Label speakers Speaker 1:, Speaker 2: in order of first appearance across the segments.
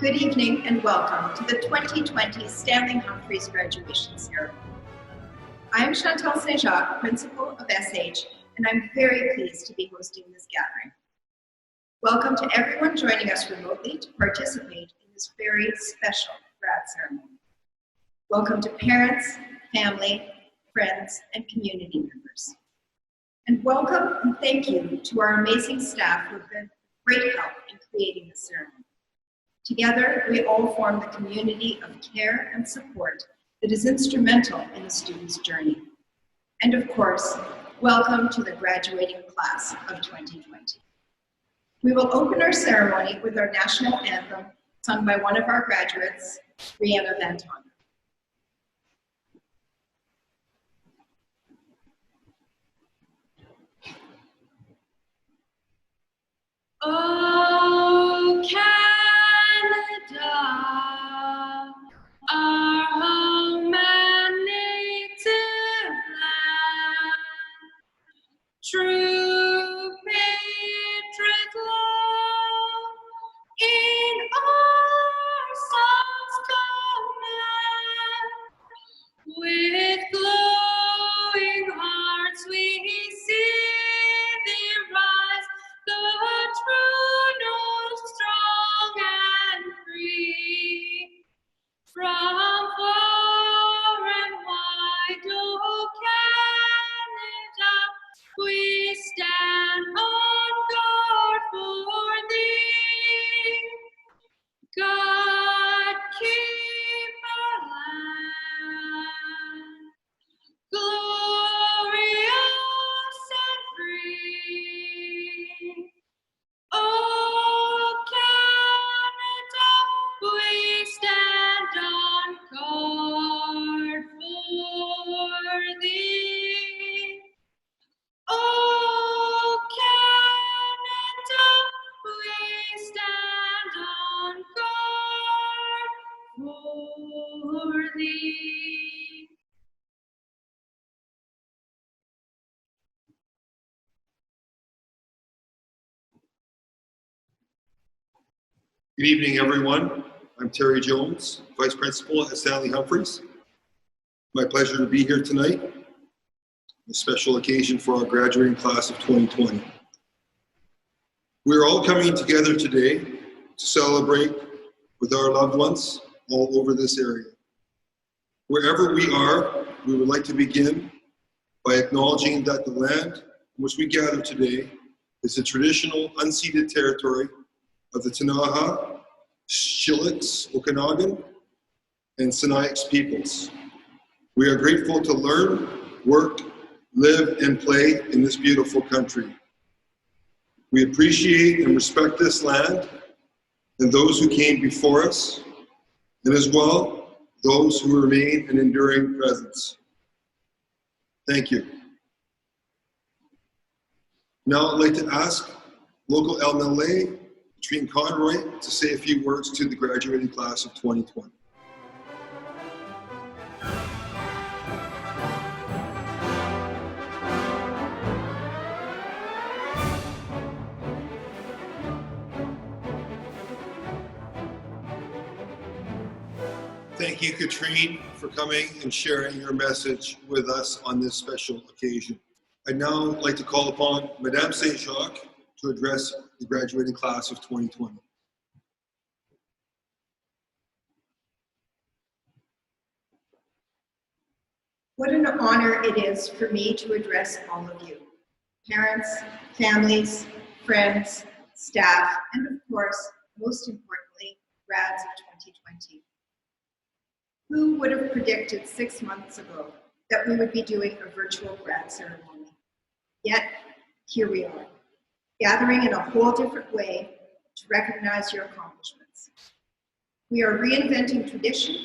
Speaker 1: Good evening and welcome to the 2020 Stanley Humphries graduation ceremony. I am Chantal Saint-Jacques, Principal of SH, and I'm very pleased to be hosting this gathering. Welcome to everyone joining us remotely to participate in this very special grad ceremony. Welcome to parents, family, friends, and community members. And welcome and thank you to our amazing staff who have been great help in creating this ceremony. Together, we all form the community of care and support that is instrumental in the student's journey. And of course, welcome to the graduating class of 2020. We will open our ceremony with our national anthem sung by one of our graduates, Brianna Van Ton.
Speaker 2: Oh, Canada, our home and native land, true patriot love in our songs command. With glowing hearts we see thee rise, the true north, strong and free. From far and wide, oh Canada, we stand on guard for thee. God keep our land glorious and free. Oh, Canada, we stand on guard for thee. Oh, Canada, we stand on guard for thee.
Speaker 3: Good evening, everyone. I'm Terry Jones, Vice Principal at Stanley Humphries. My pleasure to be here tonight, a special occasion for our graduating class of 2020. We're all coming together today to celebrate with our loved ones all over this area. Wherever we are, we would like to begin by acknowledging that the land in which we gather today is the traditional unceded territory of the Ktunaxa, Shillix, Okanagan, and Sinixt peoples. We are grateful to learn, work, live, and play in this beautiful country. We appreciate and respect this land and those who came before us, and as well, those who remain an enduring presence. Thank you. Now I'd like to ask local MLA, Trine Conroy, to say a few words to the graduating class of 2020. Thank you, Katrine, for coming and sharing your message with us on this special occasion. I'd now like to call upon Madame Saint-Jacques to address the graduating class of 2020.
Speaker 1: What an honor it is for me to address all of you, parents, families, friends, staff, and of course, most importantly, grads of 2020. Who would have predicted 6 months ago that we would be doing a virtual grad ceremony? Yet, here we are, gathering in a whole different way to recognize your accomplishments. We are reinventing tradition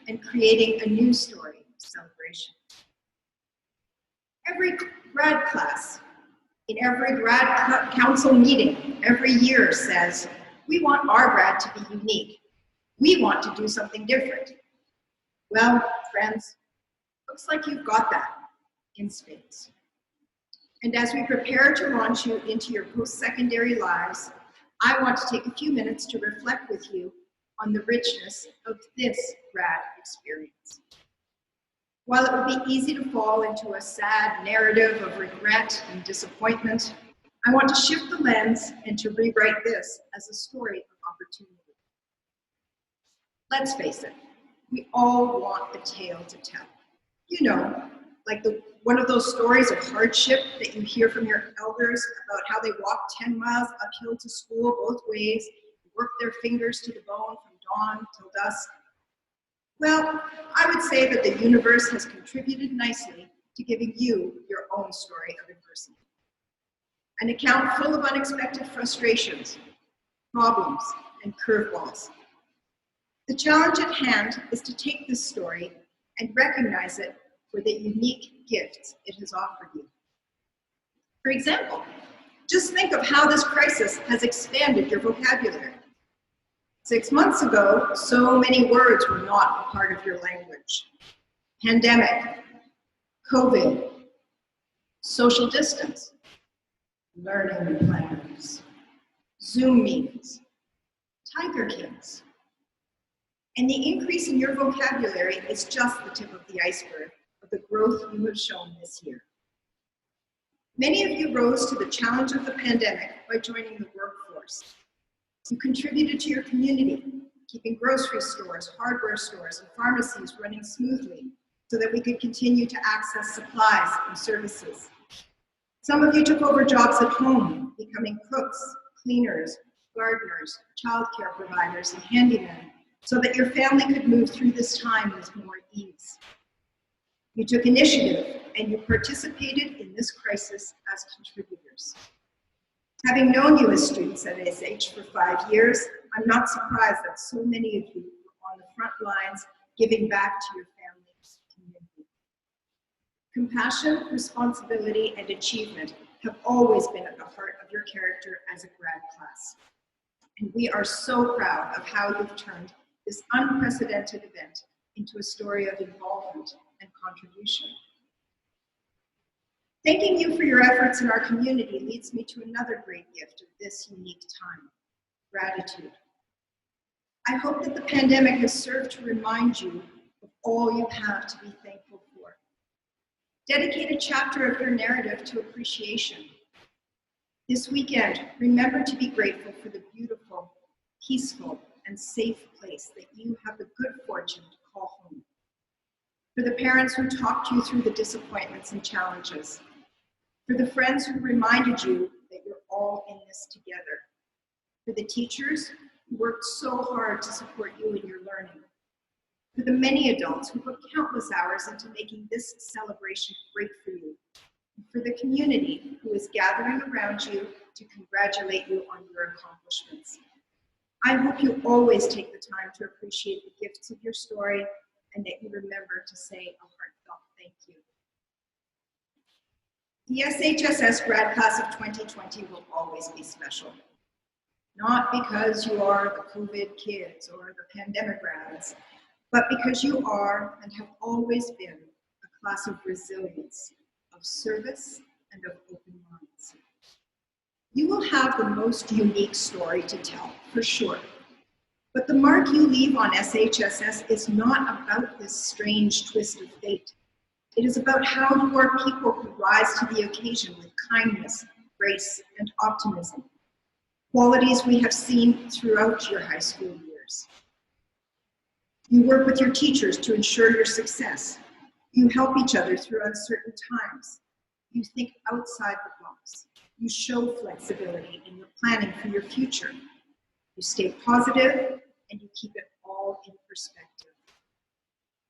Speaker 1: and creating a new story of celebration. Every grad class, in every grad council meeting, every year says, we want our grad to be unique. We want to do something different. Well, friends, looks like you've got that in spades. And as we prepare to launch you into your post-secondary lives, I want to take a few minutes to reflect with you on the richness of this grad experience. While it would be easy to fall into a sad narrative of regret and disappointment, I want to shift the lens and to rewrite this as a story of opportunity. Let's face it, we all want a tale to tell. You know, like one of those stories of hardship that you hear from your elders about how they walked 10 miles uphill to school both ways, worked their fingers to the bone from dawn till dusk. Well, I would say that the universe has contributed nicely to giving you your own story of adversity. An account full of unexpected frustrations, problems, and curveballs. The challenge at hand is to take this story and recognize it for the unique gifts it has offered you. For example, just think of how this crisis has expanded your vocabulary. 6 months ago, so many words were not a part of your language. Pandemic, COVID, social distance, learning plans, Zoom meetings, Tiger Kings. And the increase in your vocabulary is just the tip of the iceberg of the growth you have shown this year. Many of you rose to the challenge of the pandemic by joining the workforce. You contributed to your community, keeping grocery stores, hardware stores, and pharmacies running smoothly so that we could continue to access supplies and services. Some of you took over jobs at home, becoming cooks, cleaners, gardeners, childcare providers, and handymen, so that your family could move through this time with more ease. You took initiative and you participated in this crisis as contributors. Having known you as students at SH for 5 years, I'm not surprised that so many of you were on the front lines giving back to your families and community. Compassion, responsibility, and achievement have always been at the heart of your character as a grad class. And we are so proud of how you've turned this unprecedented event into a story of involvement and contribution. Thanking you for your efforts in our community leads me to another great gift of this unique time, gratitude. I hope that the pandemic has served to remind you of all you have to be thankful for. Dedicate a chapter of your narrative to appreciation. This weekend, remember to be grateful for the beautiful, peaceful, and safe place that you have the good fortune to call home. For the parents who talked you through the disappointments and challenges. For the friends who reminded you that you're all in this together. For the teachers who worked so hard to support you in your learning. For the many adults who put countless hours into making this celebration great for you. And for the community who is gathering around you to congratulate you on your accomplishments. I hope you always take the time to appreciate the gifts of your story and that you remember to say a heartfelt thank you. The SHSS grad class of 2020 will always be special. Not because you are the COVID kids or the pandemic grads, but because you are and have always been a class of resilience, of service, and of open minds. You will have the most unique story to tell, for sure. But the mark you leave on SHSS is not about this strange twist of fate. It is about how you are people who rise to the occasion with kindness, grace, and optimism. Qualities we have seen throughout your high school years. You work with your teachers to ensure your success. You help each other through uncertain times. You think outside the box. You show flexibility in your planning for your future. You stay positive and you keep it all in perspective.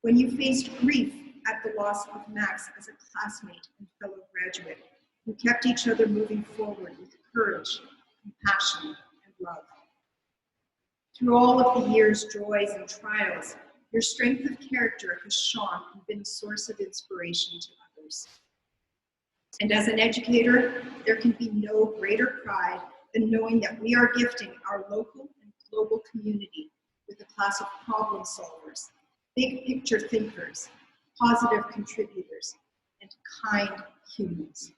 Speaker 1: When you faced grief at the loss of Max as a classmate and fellow graduate, you kept each other moving forward with courage, compassion, and love. Through all of the year's joys and trials, your strength of character has shone and been a source of inspiration to others. And as an educator, there can be no greater pride than knowing that we are gifting our local and global community with a class of problem solvers, big picture thinkers, positive contributors, and kind humans.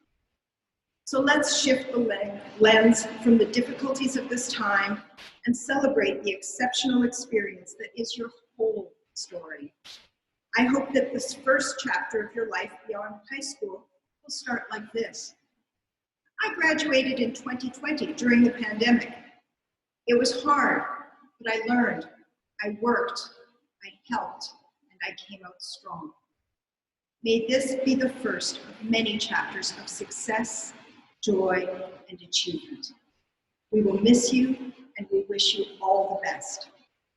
Speaker 1: So let's shift the lens from the difficulties of this time and celebrate the exceptional experience that is your whole story. I hope that this first chapter of your life beyond high school will start like this. I graduated in 2020 during the pandemic. It was hard, but I learned, I worked, I helped, and I came out strong. May this be the first of many chapters of success, joy, and achievement. We will miss you, and we wish you all the best.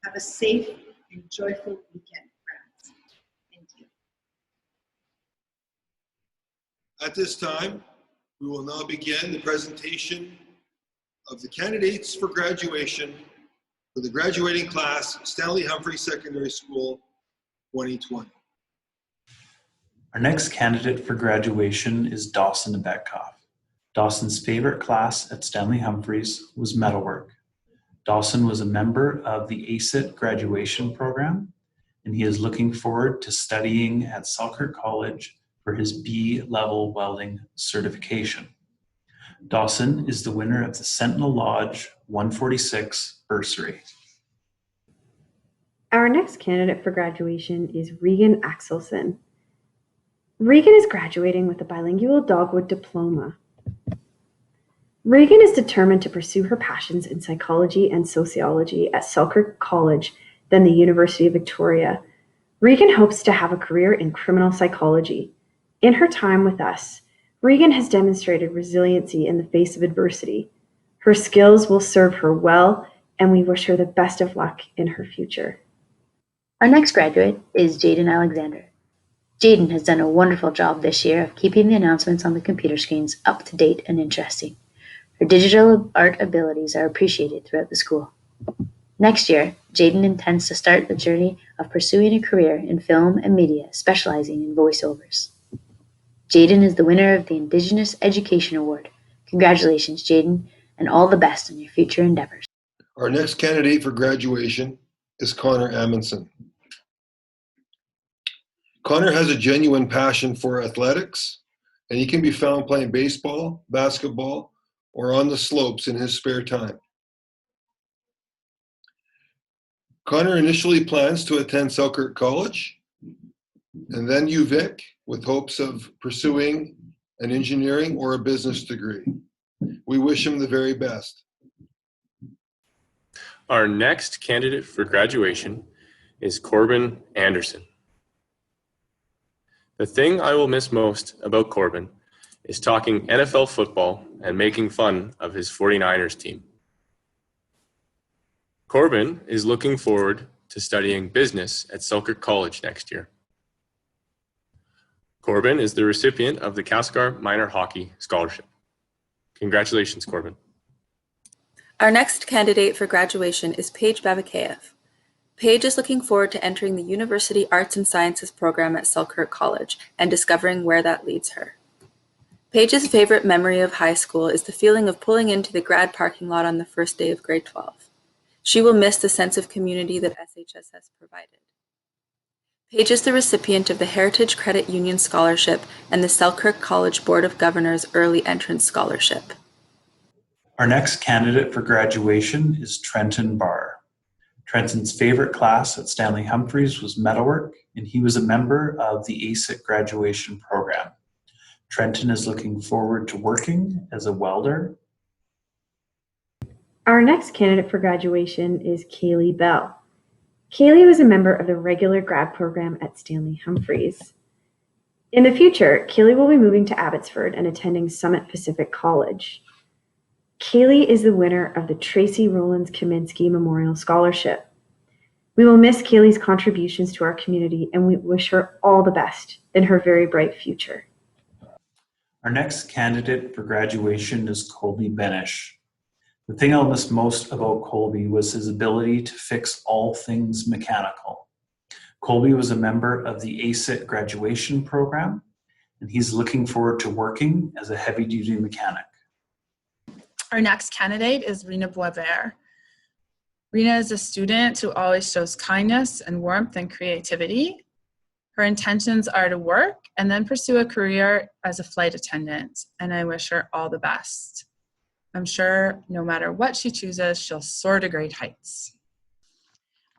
Speaker 1: Have a safe and joyful weekend, friends. Thank you.
Speaker 3: At this time, we will now begin the presentation of the candidates for graduation for the graduating class, Stanley Humphries Secondary School 2020.
Speaker 4: Our next candidate for graduation is Dawson Betkoff. Dawson's favorite class at Stanley Humphries was metalwork. Dawson was a member of the ACIT graduation program, and he is looking forward to studying at Selkirk College for his B-level welding certification. Dawson is the winner of the Sentinel Lodge 146 bursary.
Speaker 5: Our next candidate for graduation is Regan Axelson. Regan is graduating with a bilingual dogwood diploma. Regan is determined to pursue her passions in psychology and sociology at Selkirk College, then the University of Victoria. Regan hopes to have a career in criminal psychology. In her time with us, Regan has demonstrated resiliency in the face of adversity. Her skills will serve her well, and we wish her the best of luck in her future.
Speaker 6: Our next graduate is Jaden Alexander. Jaden has done a wonderful job this year of keeping the announcements on the computer screens up to date and interesting. Her digital art abilities are appreciated throughout the school. Next year, Jaden intends to start the journey of pursuing a career in film and media, specializing in voiceovers. Jaden is the winner of the Indigenous Education Award. Congratulations, Jaden, and all the best in your future endeavors.
Speaker 3: Our next candidate for graduation is Connor Amundsen. Connor has a genuine passion for athletics, and he can be found playing baseball, basketball, or on the slopes in his spare time. Connor initially plans to attend Selkirk College and then UVic with hopes of pursuing an engineering or a business degree. We wish him the very best.
Speaker 7: Our next candidate for graduation is Corbin Anderson. The thing I will miss most about Corbin is talking NFL football and making fun of his 49ers team. Corbin is looking forward to studying business at Selkirk College next year. Corbin is the recipient of the Kaskar Minor Hockey Scholarship. Congratulations, Corbin.
Speaker 8: Our next candidate for graduation is Paige Babakayev. Paige is looking forward to entering the University Arts and Sciences program at Selkirk College and discovering where that leads her. Paige's favorite memory of high school is the feeling of pulling into the grad parking lot on the first day of grade 12. She will miss the sense of community that SHS has provided. Paige is the recipient of the Heritage Credit Union Scholarship and the Selkirk College Board of Governors Early Entrance Scholarship.
Speaker 4: Our next candidate for graduation is Trenton Barr. Trenton's favorite class at Stanley Humphries was metalwork, and he was a member of the ACIT graduation program. Trenton is looking forward to working as a welder.
Speaker 5: Our next candidate for graduation is Kaylee Bell. Kaylee was a member of the regular grad program at Stanley Humphries. In the future, Kaylee will be moving to Abbotsford and attending Summit Pacific College. Kaylee is the winner of the Tracy Rollins Kaminsky Memorial Scholarship. We will miss Kaylee's contributions to our community, and we wish her all the best in her very bright future.
Speaker 4: Our next candidate for graduation is Colby Benish. The thing I'll miss most about Colby was his ability to fix all things mechanical. Colby was a member of the ACIT graduation program, and he's looking forward to working as a heavy-duty mechanic.
Speaker 2: Our next candidate is Rena Boisvert. Rena is a student who always shows kindness and warmth and creativity. Her intentions are to work and then pursue a career as a flight attendant, and I wish her all the best. I'm sure no matter what she chooses, she'll soar to great heights.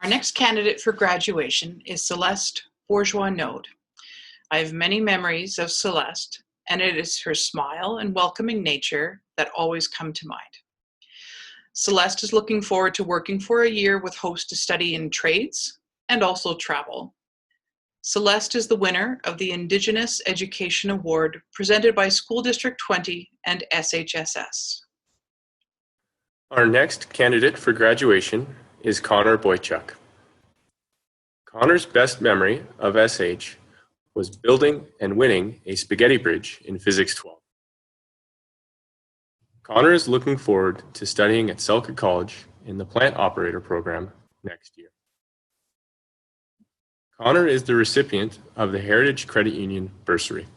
Speaker 9: Our next candidate for graduation is Celeste Bourgeois-Node. I have many memories of Celeste, and it is her smile and welcoming nature that always come to mind. Celeste is looking forward to working for a year with hopes to study in trades and also travel. Celeste is the winner of the Indigenous Education Award presented by School District 20 and SHSS.
Speaker 7: Our next candidate for graduation is Connor Boychuk. Connor's best memory of SH was building and winning a spaghetti bridge in Physics 12. Connor is looking forward to studying at Selkirk College in the Plant Operator program next year. Connor is the recipient of the Heritage Credit Union bursary.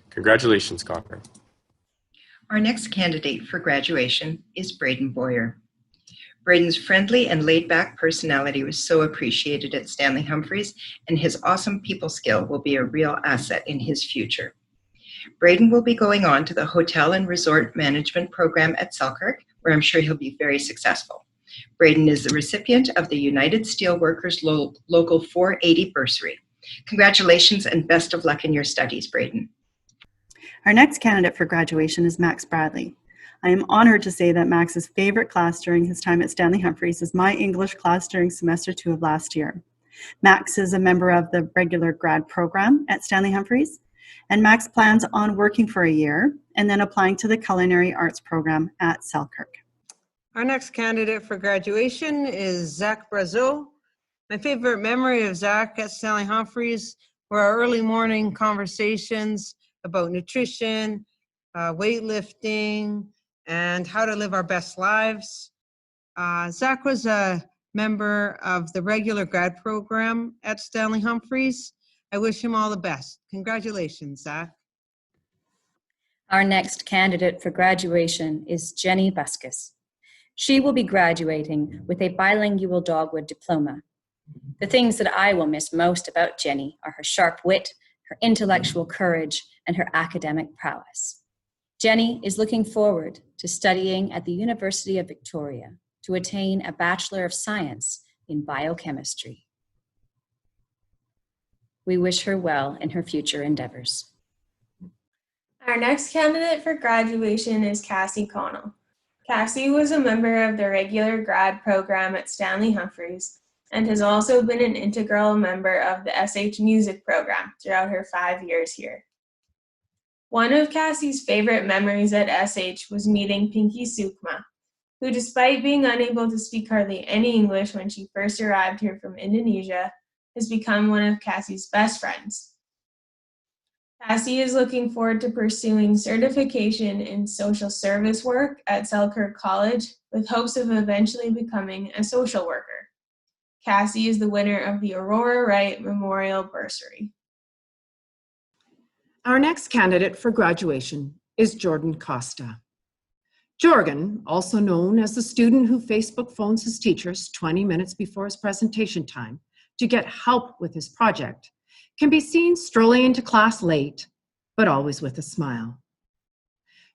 Speaker 7: Congratulations, Connor.
Speaker 1: Our next candidate for graduation is Braden Boyer. Braden's friendly and laid-back personality was so appreciated at Stanley Humphries, and his awesome people skill will be a real asset in his future. Braden will be going on to the Hotel and Resort Management program at Selkirk, where I'm sure he'll be very successful. Braden is the recipient of the United Steelworkers Local 480 bursary. Congratulations and best of luck in your studies, Braden.
Speaker 10: Our next candidate for graduation is Max Bradley. I am honored to say that Max's favorite class during his time at Stanley Humphries is my English class during semester 2 of last year. Max is a member of the regular grad program at Stanley Humphries, and Max plans on working for a year and then applying to the culinary arts program at Selkirk.
Speaker 11: Our next candidate for graduation is Zach Brazeau. My favorite memory of Zach at Stanley Humphries were our early morning conversations about nutrition, weightlifting, and how to live our best lives. Zach was a member of the regular grad program at Stanley Humphries. I wish him all the best. Congratulations, Zach.
Speaker 12: Our next candidate for graduation is Jenny Buskus. She will be graduating with a bilingual dogwood diploma. The things that I will miss most about Jenny are her sharp wit, her intellectual courage, and her academic prowess. Jenny is looking forward to studying at the University of Victoria to attain a Bachelor of Science in Biochemistry. We wish her well in her future endeavors.
Speaker 13: Our next candidate for graduation is Cassie Connell. Cassie was a member of the regular grad program at Stanley Humphries and has also been an integral member of the SH Music program throughout her 5 years here. One of Cassie's favorite memories at SH was meeting Pinky Sukma, who, despite being unable to speak hardly any English when she first arrived here from Indonesia, has become one of Cassie's best friends. Cassie is looking forward to pursuing certification in social service work at Selkirk College with hopes of eventually becoming a social worker. Cassie is the winner of the Aurora Wright Memorial Bursary.
Speaker 14: Our next candidate for graduation is Jordan Costa. Jordan, also known as the student who Facebook phones his teachers 20 minutes before his presentation time to get help with his project, can be seen strolling into class late, but always with a smile.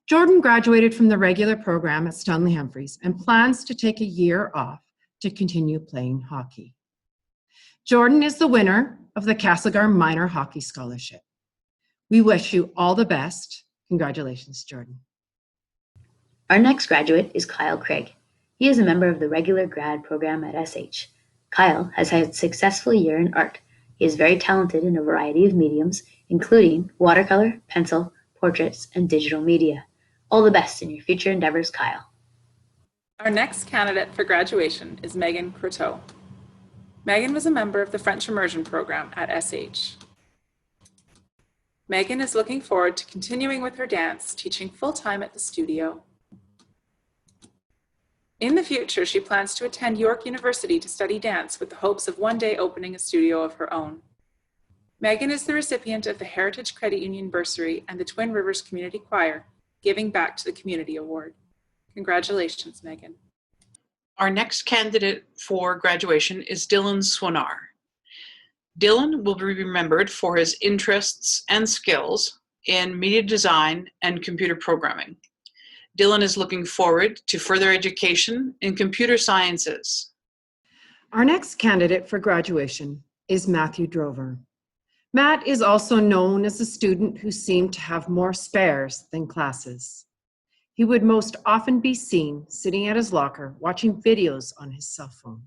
Speaker 14: Jordan graduated from the regular program at Stanley Humphries and plans to take a year off to continue playing hockey. Jordan is the winner of the Castlegar Minor Hockey Scholarship. We wish you all the best. Congratulations, Jordan.
Speaker 6: Our next graduate is Kyle Craig. He is a member of the regular grad program at SH. Kyle has had a successful year in art. He is very talented in a variety of mediums, including watercolor, pencil, portraits, and digital media. All the best in your future endeavors, Kyle.
Speaker 8: Our next candidate for graduation is Megan Croteau. Megan was a member of the French Immersion program at SH. Megan is looking forward to continuing with her dance, teaching full-time at the studio. In the future, she plans to attend York University to study dance with the hopes of one day opening a studio of her own. Megan is the recipient of the Heritage Credit Union bursary and the Twin Rivers Community Choir Giving Back to the Community Award. Congratulations, Megan.
Speaker 9: Our next candidate for graduation is Dylan Swanar. Dylan will be remembered for his interests and skills in media design and computer programming. Dylan is looking forward to further education in computer sciences.
Speaker 14: Our next candidate for graduation is Matthew Drover. Matt is also known as a student who seemed to have more spares than classes. He would most often be seen sitting at his locker watching videos on his cell phone.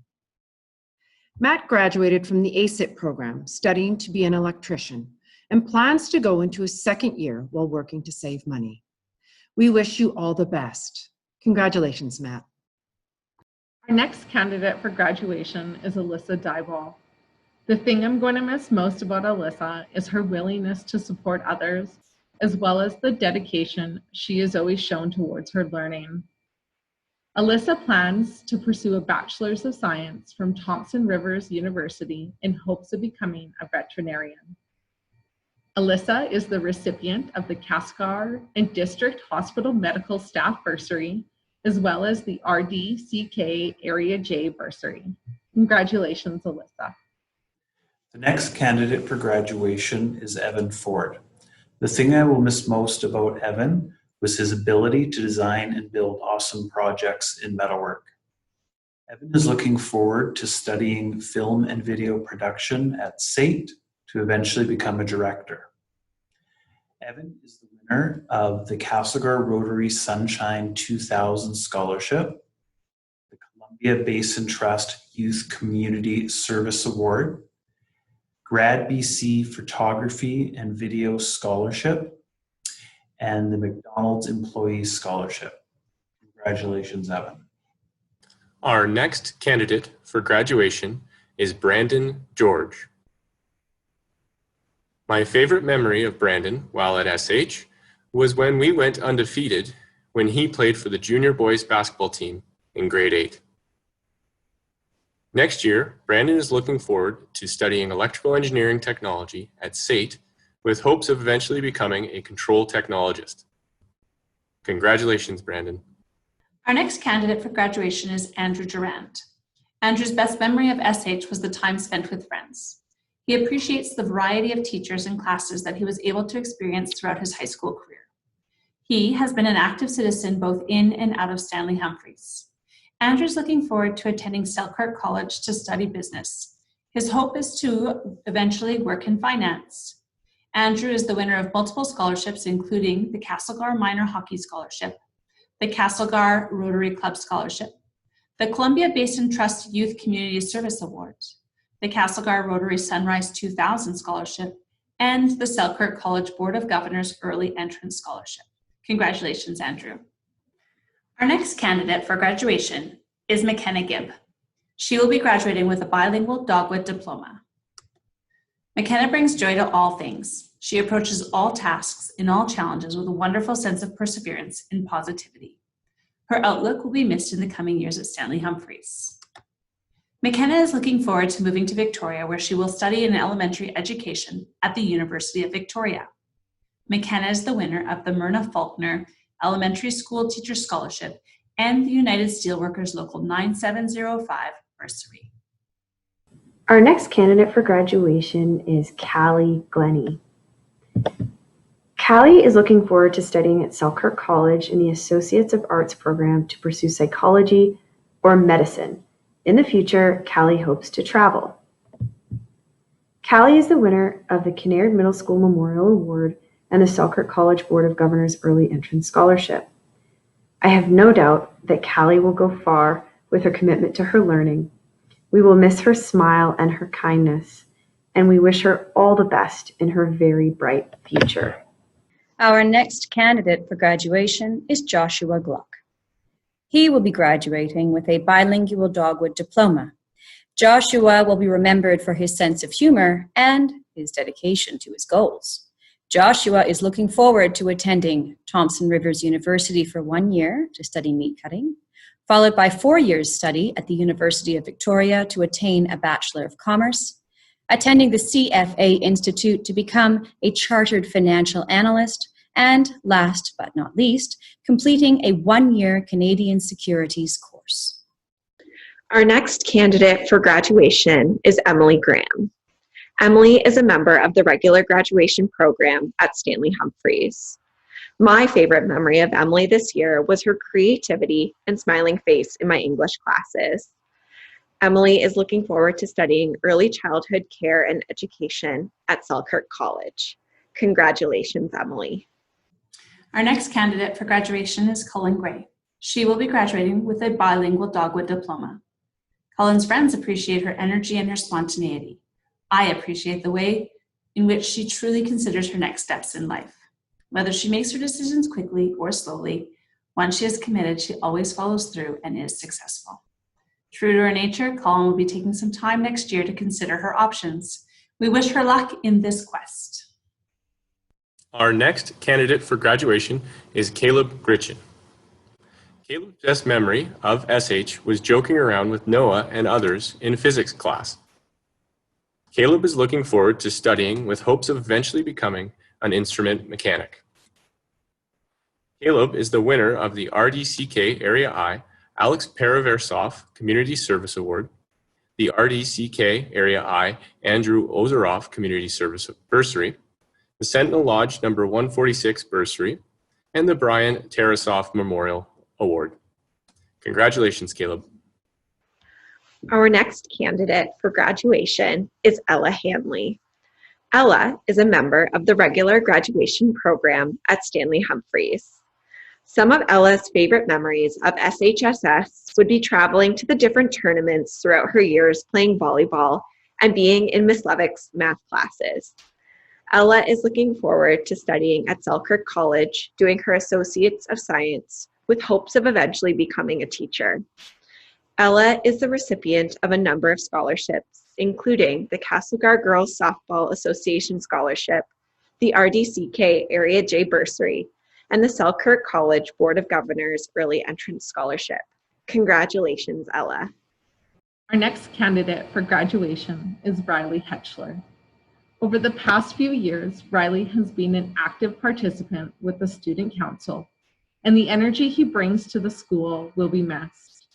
Speaker 14: Matt graduated from the ACIT program, studying to be an electrician, and plans to go into his second year while working to save money. We wish you all the best. Congratulations, Matt.
Speaker 15: Our next candidate for graduation is Alyssa Dyball. The thing I'm going to miss most about Alyssa is her willingness to support others, as well as the dedication she has always shown towards her learning. Alyssa plans to pursue a Bachelor's of Science from Thompson Rivers University in hopes of becoming a veterinarian. Alyssa is the recipient of the Castlegar and District Hospital Medical Staff Bursary, as well as the RDCK Area J Bursary. Congratulations, Alyssa.
Speaker 4: The next candidate for graduation is Evan Ford. The thing I will miss most about Evan was his ability to design and build awesome projects in metalwork. Evan is looking forward to studying film and video production at SAIT to eventually become a director. Evan is the winner of the Castlegar Rotary Sunshine 2000 Scholarship, the Columbia Basin Trust Youth Community Service Award, Grad BC Photography and Video Scholarship, and the McDonald's Employee Scholarship. Congratulations, Evan.
Speaker 7: Our next candidate for graduation is Brandon George. My favorite memory of Brandon while at SH was when we went undefeated when he played for the junior boys basketball team in grade 8. Next year, Brandon is looking forward to studying electrical engineering technology at SAIT with hopes of eventually becoming a control technologist. Congratulations, Brandon.
Speaker 16: Our next candidate for graduation is Andrew Durant. Andrew's best memory of SH was the time spent with friends. He appreciates the variety of teachers and classes that he was able to experience throughout his high school career. He has been an active citizen both in and out of Stanley Humphries. Andrew's looking forward to attending Selkirk College to study business. His hope is to eventually work in finance. Andrew is the winner of multiple scholarships, including the Castlegar Minor Hockey Scholarship, the Castlegar Rotary Club Scholarship, the Columbia Basin Trust Youth Community Service Award, the Castlegar Rotary Sunrise 2000 Scholarship, and the Selkirk College Board of Governors Early Entrance Scholarship. Congratulations, Andrew. Our next candidate for graduation is McKenna Gibb. She will be graduating with a bilingual dogwood diploma. McKenna brings joy to all things. She approaches all tasks and all challenges with a wonderful sense of perseverance and positivity. Her outlook will be missed in the coming years at Stanley Humphries. McKenna is looking forward to moving to Victoria, where she will study in elementary education at the University of Victoria. McKenna is the winner of the Myrna Faulkner Elementary School Teacher Scholarship and the United Steelworkers Local 9705 Bursary.
Speaker 5: Our next candidate for graduation is Callie Glennie. Callie is looking forward to studying at Selkirk College in the Associates of Arts program to pursue psychology or medicine. In the future, Callie hopes to travel. Callie is the winner of the Kinnaird Middle School Memorial Award and the Selkirk College Board of Governors Early Entrance Scholarship. I have no doubt that Callie will go far with her commitment to her learning. We will miss her smile and her kindness, and we wish her all the best in her very bright future.
Speaker 12: Our next candidate for graduation is Joshua Gluck. He will be graduating with a bilingual dogwood diploma. Joshua will be remembered for his sense of humor and his dedication to his goals. Joshua is looking forward to attending Thompson Rivers University for 1 year to study meat cutting, followed by 4 years study at the University of Victoria to attain a Bachelor of Commerce, attending the CFA Institute to become a Chartered Financial Analyst, and last but not least, completing a 1-year Canadian Securities course.
Speaker 17: Our next candidate for graduation is Emily Graham. Emily is a member of the regular graduation program at Stanley Humphries. My favorite memory of Emily this year was her creativity and smiling face in my English classes. Emily is looking forward to studying early childhood care and education at Selkirk College. Congratulations, Emily.
Speaker 16: Our next candidate for graduation is Cullen Gray. She will be graduating with a bilingual dogwood diploma. Cullen's friends appreciate her energy and her spontaneity. I appreciate the way in which she truly considers her next steps in life. Whether she makes her decisions quickly or slowly, once she is committed, she always follows through and is successful. True to her nature, Cullen will be taking some time next year to consider her options. We wish her luck in this quest.
Speaker 7: Our next candidate for graduation is Caleb Gritchen. Caleb's best memory of SH was joking around with Noah and others in physics class. Caleb is looking forward to studying with hopes of eventually becoming an instrument mechanic. Caleb is the winner of the RDCK Area I Alex Paraversov Community Service Award, the RDCK Area I Andrew Ozeroff Community Service Bursary, the Sentinel Lodge No. 146 Bursary, and the Brian Tarasoff Memorial Award. Congratulations, Caleb.
Speaker 17: Our next candidate for graduation is Ella Hanley. Ella is a member of the regular graduation program at Stanley Humphries. Some of Ella's favorite memories of SHSS would be traveling to the different tournaments throughout her years playing volleyball and being in Miss Levick's math classes. Ella is looking forward to studying at Selkirk College, doing her Associates of Science with hopes of eventually becoming a teacher. Ella is the recipient of a number of scholarships, including the Castlegar Girls Softball Association Scholarship, the RDCK Area J Bursary, and the Selkirk College Board of Governors Early Entrance Scholarship. Congratulations, Ella.
Speaker 15: Our next candidate for graduation is Riley Hetchler. Over the past few years, Riley has been an active participant with the Student Council, and the energy he brings to the school will be missed.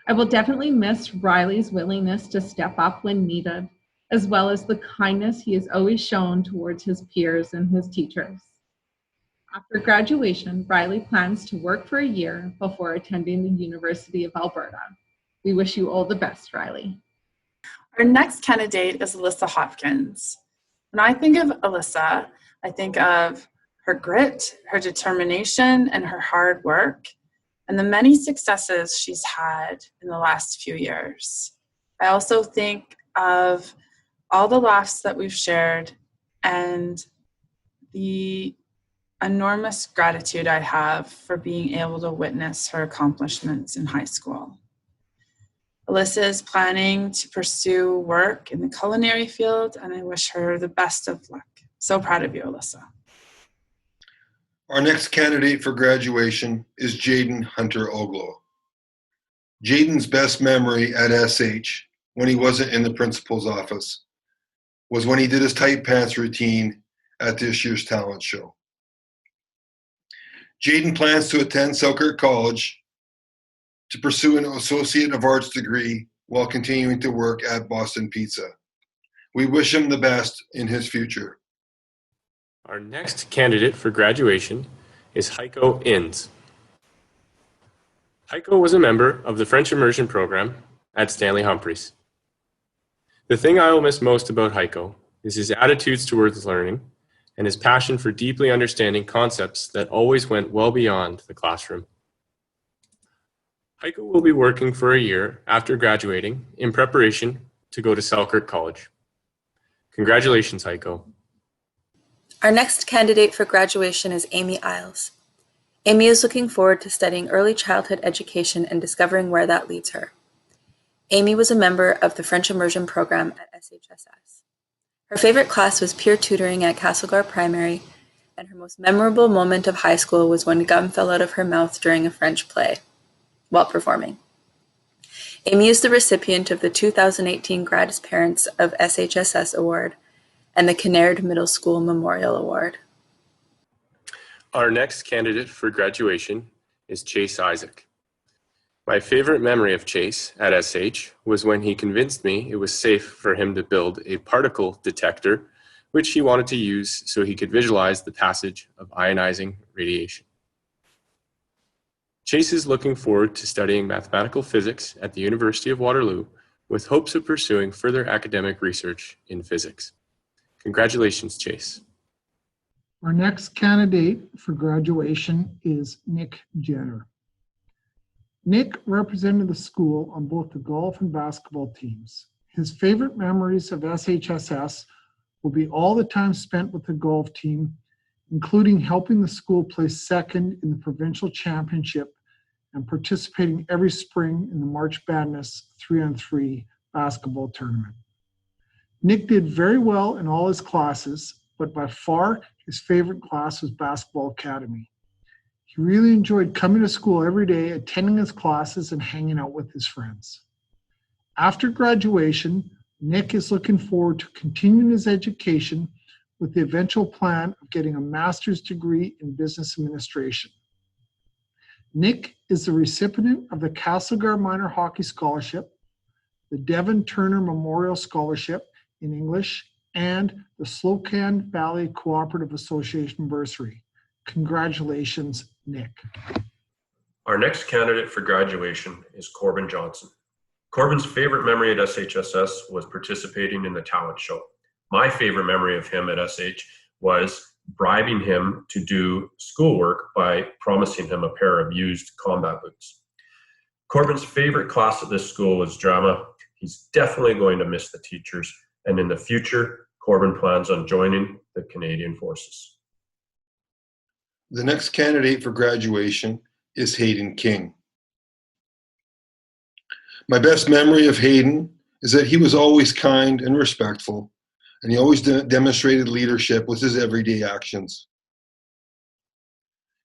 Speaker 15: I will definitely miss Riley's willingness to step up when needed, as well as the kindness he has always shown towards his peers and his teachers. After graduation, Riley plans to work for a year before attending the University of Alberta. We wish you all the best, Riley.
Speaker 2: Our next candidate is Alyssa Hopkins. When I think of Alyssa, I think of her grit, her determination, and her hard work, and the many successes she's had in the last few years. I also think of all the laughs that we've shared and the enormous gratitude I have for being able to witness her accomplishments in high school. Alyssa is planning to pursue work in the culinary field, and I wish her the best of luck. So proud of you, Alyssa.
Speaker 3: Our next candidate for graduation is Jaden Hunter Oglo. Jaden's best memory at SH, when he wasn't in the principal's office, was when he did his tight pants routine at this year's talent show. Jaden plans to attend Selkirk College to pursue an Associate of Arts degree while continuing to work at Boston Pizza. We wish him the best in his future.
Speaker 7: Our next candidate for graduation is Heiko Inns. Heiko was a member of the French Immersion Program at Stanley Humphries. The thing I will miss most about Heiko is his attitudes towards learning and his passion for deeply understanding concepts that always went well beyond the classroom. Heiko will be working for a year after graduating in preparation to go to Selkirk College. Congratulations, Heiko.
Speaker 8: Our next candidate for graduation is Amy Isles. Amy is looking forward to studying early childhood education and discovering where that leads her. Amy was a member of the French Immersion Program at SHSS. Her favorite class was peer tutoring at Castlegar Primary, and her most memorable moment of high school was when gum fell out of her mouth during a French play while performing. Amy is the recipient of the 2018 Gratis Parents of SHSS Award and the Kinnaird Middle School Memorial Award.
Speaker 7: Our next candidate for graduation is Chase Isaac. My favorite memory of Chase at SH was when he convinced me it was safe for him to build a particle detector, which he wanted to use so he could visualize the passage of ionizing radiation. Chase is looking forward to studying mathematical physics at the University of Waterloo with hopes of pursuing further academic research in physics. Congratulations, Chase.
Speaker 18: Our next candidate for graduation is Nick Jenner. Nick represented the school on both the golf and basketball teams. His favorite memories of SHSS will be all the time spent with the golf team, including helping the school place second in the provincial championship and participating every spring in the March Madness 3-on-3 basketball tournament. Nick did very well in all his classes, but by far his favorite class was Basketball Academy. He really enjoyed coming to school every day, attending his classes, and hanging out with his friends. After graduation, Nick is looking forward to continuing his education with the eventual plan of getting a master's degree in business administration. Nick is the recipient of the Castlegar Minor Hockey Scholarship, the Devon Turner Memorial Scholarship in English, and the Slocan Valley Cooperative Association bursary. Congratulations, Nick.
Speaker 19: Our next candidate for graduation is Corbin Johnson. Corbin's favorite memory at SHSS was participating in the talent show. My favorite memory of him at SH was bribing him to do schoolwork by promising him a pair of used combat boots. Corbin's favorite class at this school was drama. He's definitely going to miss the teachers, and in the future, Corbin plans on joining the Canadian Forces.
Speaker 3: The next candidate for graduation is Hayden King. My best memory of Hayden is that he was always kind and respectful, and he always demonstrated leadership with his everyday actions.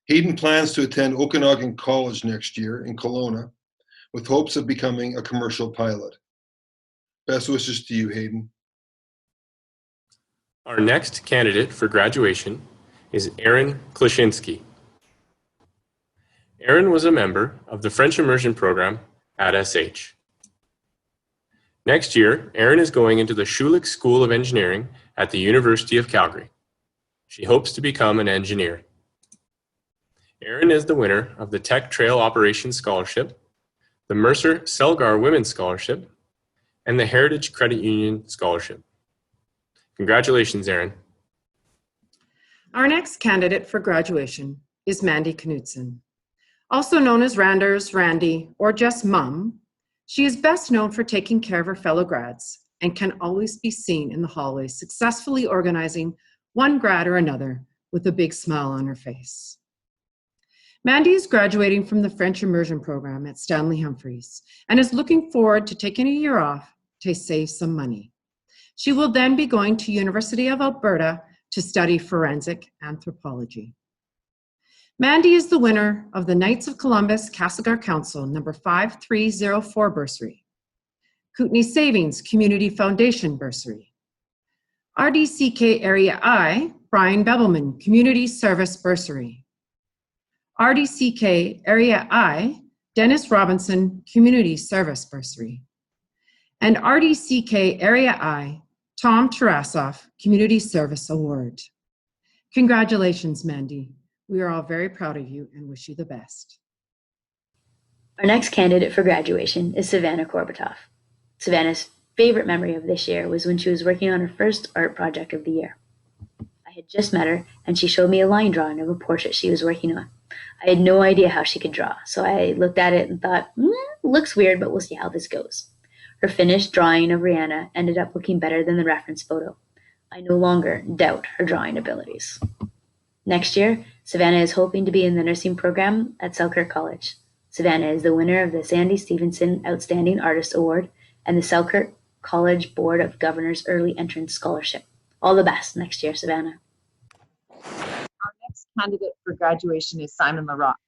Speaker 3: Hayden plans to attend Okanagan College next year in Kelowna with hopes of becoming a commercial pilot. Best wishes to you, Hayden.
Speaker 7: Our next candidate for graduation is Aaron Klashinsky. Aaron was a member of the French immersion program at SH. Next year, Aaron is going into the Schulich School of Engineering at the University of Calgary. She hopes to become an engineer. Aaron is the winner of the Tech Trail Operations Scholarship, the Mercer Selgar Women's Scholarship, and the Heritage Credit Union Scholarship. Congratulations, Aaron.
Speaker 14: Our next candidate for graduation is Mandy Knudsen. Also known as Randers, Randy, or just Mum, she is best known for taking care of her fellow grads and can always be seen in the hallways successfully organizing one grad or another with a big smile on her face. Mandy is graduating from the French immersion program at Stanley Humphries and is looking forward to taking a year off to save some money. She will then be going to University of Alberta to study forensic anthropology. Mandy is the winner of the Knights of Columbus Castlegar Council number 5304 bursary, Kootenay Savings Community Foundation bursary, RDCK Area I, Brian Bevelman Community Service bursary, RDCK Area I, Dennis Robinson Community Service bursary, and RDCK Area I, Tom Tarasoff Community Service Award. Congratulations, Mandy. We are all very proud of you and wish you the best.
Speaker 6: Our next candidate for graduation is Savannah Korbatoff. Savannah's favorite memory of this year was when she was working on her first art project of the year. I had just met her, and she showed me a line drawing of a portrait she was working on. I had no idea how she could draw, so I looked at it and thought, looks weird, but we'll see how this goes. Her finished drawing of Rihanna ended up looking better than the reference photo. I no longer doubt her drawing abilities. Next year, Savannah is hoping to be in the nursing program at Selkirk College. Savannah is the winner of the Sandy Stevenson Outstanding Artist Award and the Selkirk College Board of Governors Early Entrance Scholarship. All the best next year, Savannah.
Speaker 20: Our next candidate for graduation is Simon Larocque.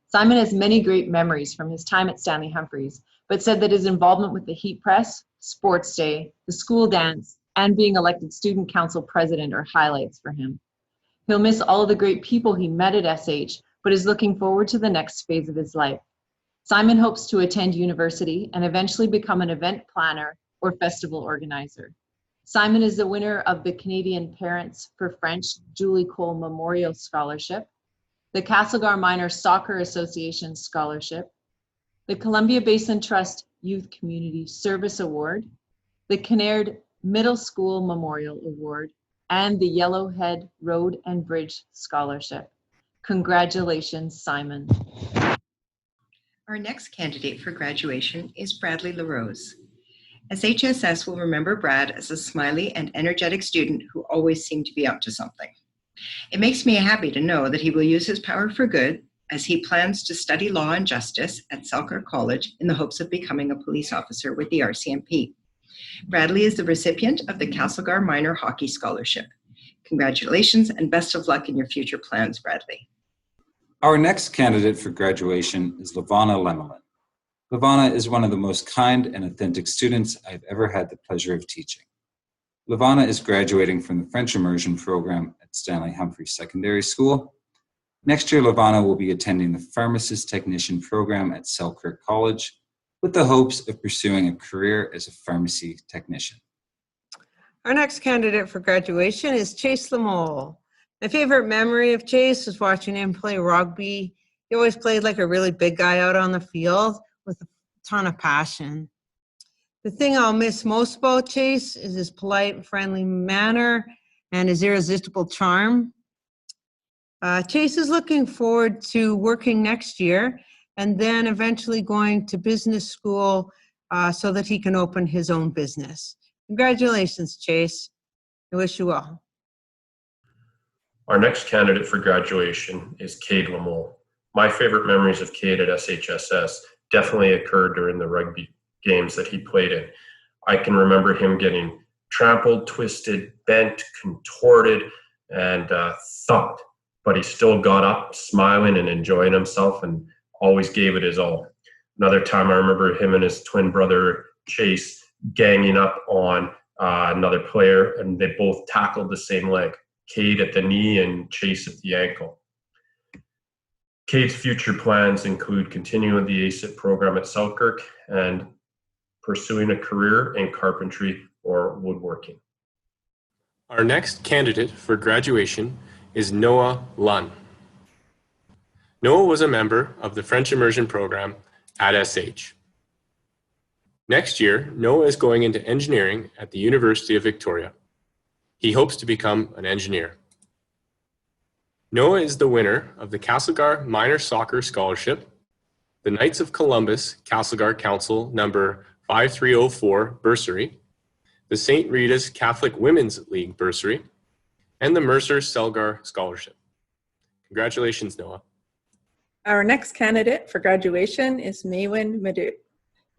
Speaker 20: Simon has many great memories from his time at Stanley Humphries, but said that his involvement with the Heat Press, Sports Day, the school dance, and being elected student council president are highlights for him. He'll miss all of the great people he met at SH, but is looking forward to the next phase of his life. Simon hopes to attend university and eventually become an event planner or festival organizer. Simon is the winner of the Canadian Parents for French Julie Cole Memorial Scholarship, the Castlegar Minor Soccer Association Scholarship, the Columbia Basin Trust Youth Community Service Award, the Kinnaird Middle School Memorial Award, and the Yellowhead Road and Bridge Scholarship. Congratulations, Simon.
Speaker 1: Our next candidate for graduation is Bradley LaRose. SHSS will remember Brad as a smiley and energetic student who always seemed to be up to something. It makes me happy to know that he will use his power for good as he plans to study law and justice at Selkirk College in the hopes of becoming a police officer with the RCMP. Bradley is the recipient of the Castlegar Minor Hockey Scholarship. Congratulations and best of luck in your future plans, Bradley.
Speaker 21: Our next candidate for graduation is Lavana Lemelin. Lavana is one of the most kind and authentic students I've ever had the pleasure of teaching. Lavana is graduating from the French Immersion program at Stanley Humphries Secondary School. Next year, Lavana will be attending the Pharmacist Technician program at Selkirk College with the hopes of pursuing a career as a pharmacy technician.
Speaker 11: Our next candidate for graduation is Chase Lamole. My favorite memory of Chase was watching him play rugby. He always played like a really big guy out on the field with a ton of passion. The thing I'll miss most about Chase is his polite, friendly manner and his irresistible charm. Chase is looking forward to working next year and then eventually going to business school so that he can open his own business. Congratulations, Chase. I wish you well.
Speaker 19: Our next candidate for graduation is Cade Lamole. My favorite memories of Cade at SHSS definitely occurred during the rugby games that he played in. I can remember him getting trampled, twisted, bent, contorted, and thumped, but he still got up, smiling and enjoying himself, and always gave it his all. Another time I remember him and his twin brother Chase ganging up on another player, and they both tackled the same leg, Cade at the knee and Chase at the ankle. Cade's future plans include continuing the ACIP program at Selkirk and pursuing a career in carpentry or woodworking.
Speaker 7: Our next candidate for graduation is Noah Lunn. Noah was a member of the French Immersion program at SH. Next year, Noah is going into engineering at the University of Victoria. He hopes to become an engineer. Noah is the winner of the Castlegar Minor Soccer Scholarship, the Knights of Columbus Castlegar Council number 5304 bursary, the St. Rita's Catholic Women's League bursary, and the Mercer Selgar Scholarship. Congratulations, Noah.
Speaker 8: Our next candidate for graduation is Maywin Madu.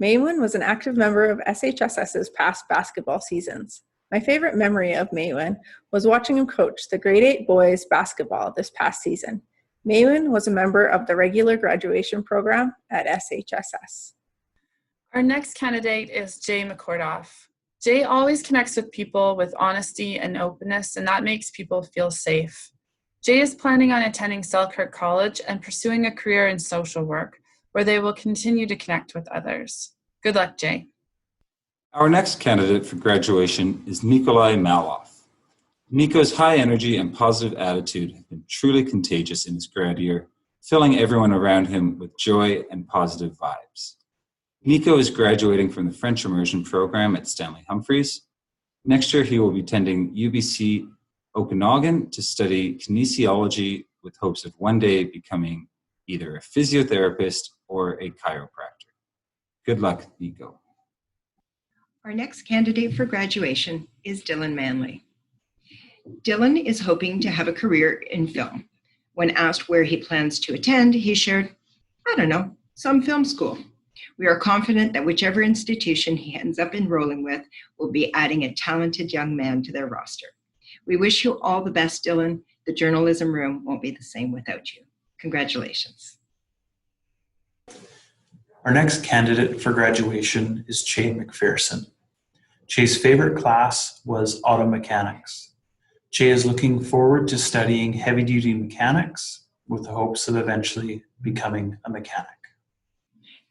Speaker 8: Maywin was an active member of SHSS's past basketball seasons. My favorite memory of Maywin was watching him coach the grade 8 boys basketball this past season. Maywin was a member of the regular graduation program at SHSS.
Speaker 2: Our next candidate is Jay McCordoff. Jay always connects with people with honesty and openness, and that makes people feel safe. Jay is planning on attending Selkirk College and pursuing a career in social work, where they will continue to connect with others. Good luck, Jay.
Speaker 21: Our next candidate for graduation is Nikolai Maloff. Nico's high energy and positive attitude have been truly contagious in his grad year, filling everyone around him with joy and positive vibes. Nico is graduating from the French Immersion program at Stanley Humphries. Next year, he will be attending UBC Okanagan to study kinesiology with hopes of one day becoming either a physiotherapist or a chiropractor. Good luck, Nico.
Speaker 1: Our next candidate for graduation is Dylan Manley. Dylan is hoping to have a career in film. When asked where he plans to attend, he shared, "I don't know, some film school." We are confident that whichever institution he ends up enrolling with will be adding a talented young man to their roster. We wish you all the best, Dylan. The journalism room won't be the same without you. Congratulations.
Speaker 4: Our next candidate for graduation is Che McPherson. Che's favorite class was auto mechanics. Che is looking forward to studying heavy-duty mechanics with the hopes of eventually becoming a mechanic.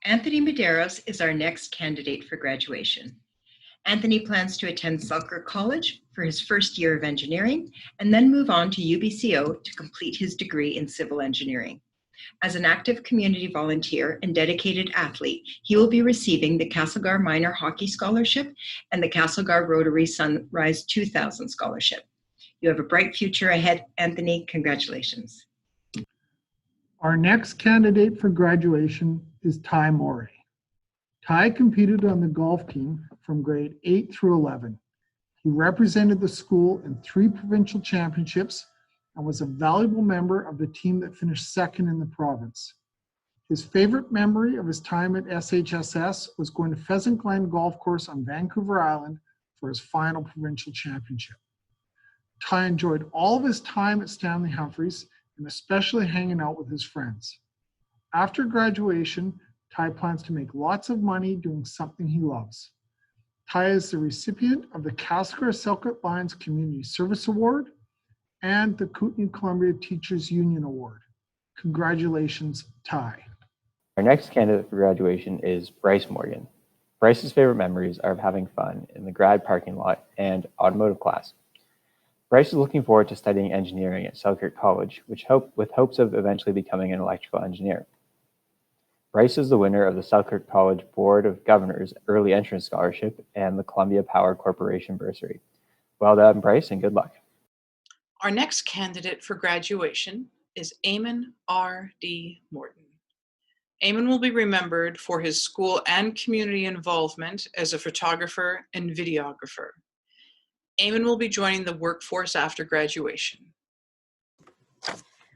Speaker 10: Anthony Medeiros is our next candidate for graduation. Anthony plans to attend Selkirk College for his first year of engineering and then move on to UBCO to complete his degree in civil engineering. As an active community volunteer and dedicated athlete, he will be receiving the Castlegar Minor Hockey Scholarship and the Castlegar Rotary Sunrise 2000 Scholarship. You have a bright future ahead, Anthony. Congratulations.
Speaker 18: Our next candidate for graduation is Ty Morey. Ty competed on the golf team from grade 8 through 11. He represented the school in 3 provincial championships and was a valuable member of the team that finished second in the province. His favorite memory of his time at SHSS was going to Pheasant Glen Golf Course on Vancouver Island for his final provincial championship. Ty enjoyed all of his time at Stanley Humphries and especially hanging out with his friends. After graduation, Ty plans to make lots of money doing something he loves. Ty is the recipient of the Castlegar Selkirk Lions Community Service Award and the Kootenai Columbia Teachers Union Award. Congratulations, Ty.
Speaker 22: Our next candidate for graduation is Bryce Morgan. Bryce's favorite memories are of having fun in the grad parking lot and automotive class. Bryce is looking forward to studying engineering at Selkirk College, with hopes of eventually becoming an electrical engineer. Bryce is the winner of the Selkirk College Board of Governors Early Entrance Scholarship and the Columbia Power Corporation Bursary. Well done, Bryce, and good luck.
Speaker 9: Our next candidate for graduation is Eamon R.D. Morton. Eamon will be remembered for his school and community involvement as a photographer and videographer. Eamon will be joining the workforce after graduation.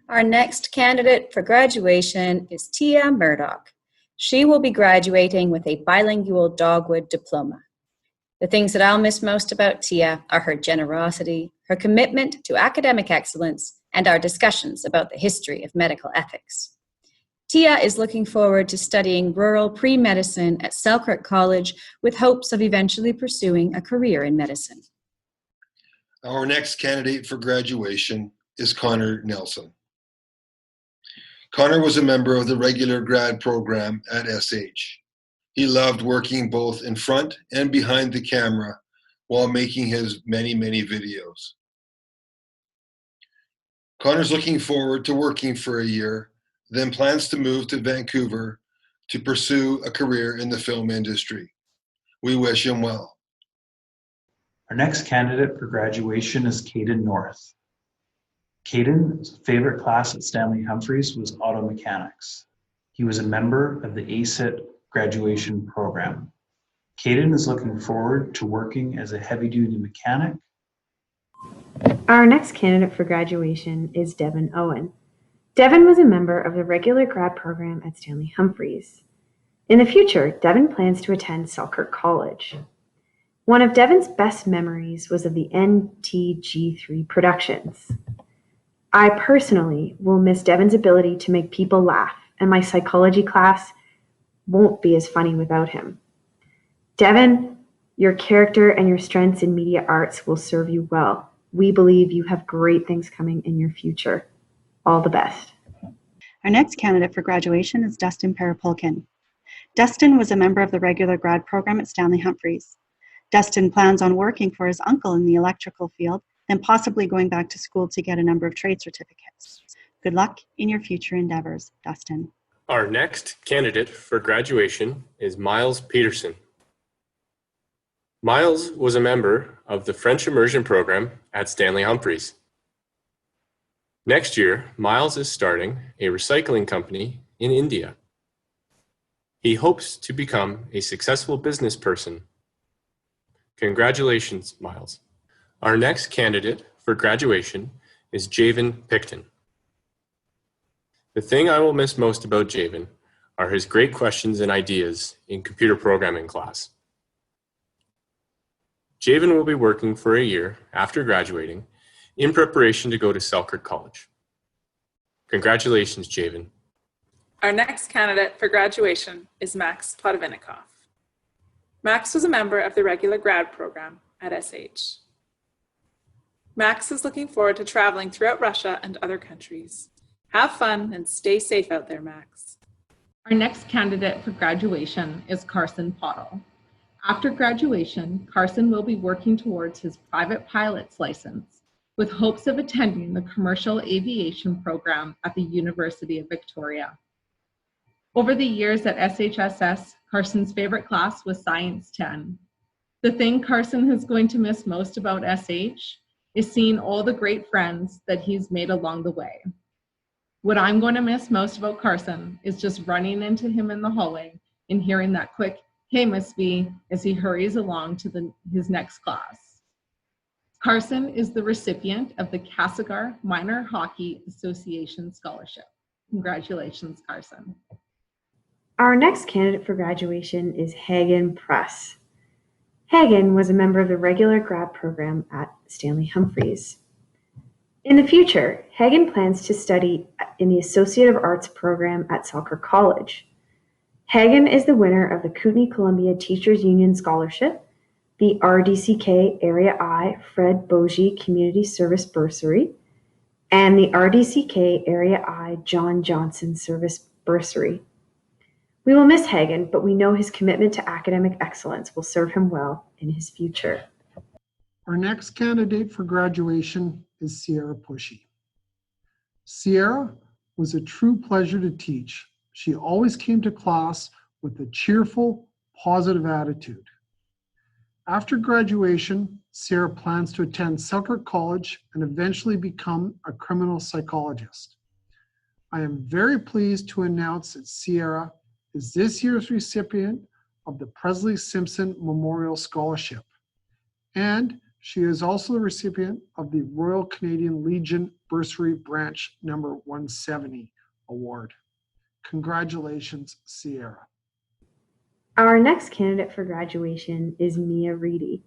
Speaker 12: Our next candidate for graduation is Tia Murdoch. She will be graduating with a bilingual dogwood diploma. The things that I'll miss most about Tia are her generosity, her commitment to academic excellence, and our discussions about the history of medical ethics. Tia is looking forward to studying rural pre-medicine at Selkirk College with hopes of eventually pursuing a career in medicine.
Speaker 3: Our next candidate for graduation is Connor Nelson. Connor was a member of the regular grad program at SH. He loved working both in front and behind the camera while making his many, many videos. Connor's looking forward to working for a year, then plans to move to Vancouver to pursue a career in the film industry. We wish him well.
Speaker 4: Our next candidate for graduation is Caden North. Caden's favorite class at Stanley Humphries was auto mechanics. He was a member of the ACIT graduation program. Caden is looking forward to working as a heavy-duty mechanic.
Speaker 5: Our next candidate for graduation is Devin Owen. Devin was a member of the regular grad program at Stanley Humphries. In the future, Devin plans to attend Selkirk College. One of Devin's best memories was of the NTG3 productions. I personally will miss Devin's ability to make people laugh, and my psychology class won't be as funny without him. Devin, your character and your strengths in media arts will serve you well. We believe you have great things coming in your future. All the best.
Speaker 23: Our next candidate for graduation is Dustin Perapulkin. Dustin was a member of the regular grad program at Stanley Humphries. Dustin plans on working for his uncle in the electrical field, then possibly going back to school to get a number of trade certificates. Good luck in your future endeavors, Dustin.
Speaker 7: Our next candidate for graduation is Miles Peterson. Miles was a member of the French immersion program at Stanley Humphries. Next year, Miles is starting a recycling company in India. He hopes to become a successful business person. Congratulations, Miles. Our next candidate for graduation is Javen Picton. The thing I will miss most about Javen are his great questions and ideas in computer programming class. Javen will be working for a year after graduating in preparation to go to Selkirk College. Congratulations, Javen.
Speaker 2: Our next candidate for graduation is Max Platovinikov. Max was a member of the regular grad program at SH. Max is looking forward to traveling throughout Russia and other countries. Have fun and stay safe out there, Max.
Speaker 15: Our next candidate for graduation is Carson Pottle. After graduation, Carson will be working towards his private pilot's license with hopes of attending the commercial aviation program at the University of Victoria. Over the years at SHSS, Carson's favorite class was Science 10. The thing Carson is going to miss most about SH is seeing all the great friends that he's made along the way. What I'm going to miss most about Carson is just running into him in the hallway and hearing that quick, "Hey, Miss V," as he hurries along to his next class. Carson is the recipient of the Castlegar Minor Hockey Association Scholarship. Congratulations, Carson.
Speaker 5: Our next candidate for graduation is Hagen Press. Hagen was a member of the regular grad program at Stanley Humphries. In the future, Hagen plans to study in the Associate of Arts program at Selkirk College. Hagen is the winner of the Kootenai Columbia Teachers Union Scholarship, the RDCK Area I Fred Bogie Community Service Bursary, and the RDCK Area I John Johnson Service Bursary. We will miss Hagen, but we know his commitment to academic excellence will serve him well in his future.
Speaker 18: Our next candidate for graduation is Sierra Pushy. Sierra was a true pleasure to teach. She always came to class with a cheerful, positive attitude. After graduation, Sierra plans to attend Selkirk College and eventually become a criminal psychologist. I am very pleased to announce that Sierra is this year's recipient of the Presley Simpson Memorial Scholarship, and she is also the recipient of the Royal Canadian Legion Bursary Branch number 170 award. Congratulations, Sierra.
Speaker 5: Our next candidate for graduation is Mia Reedy.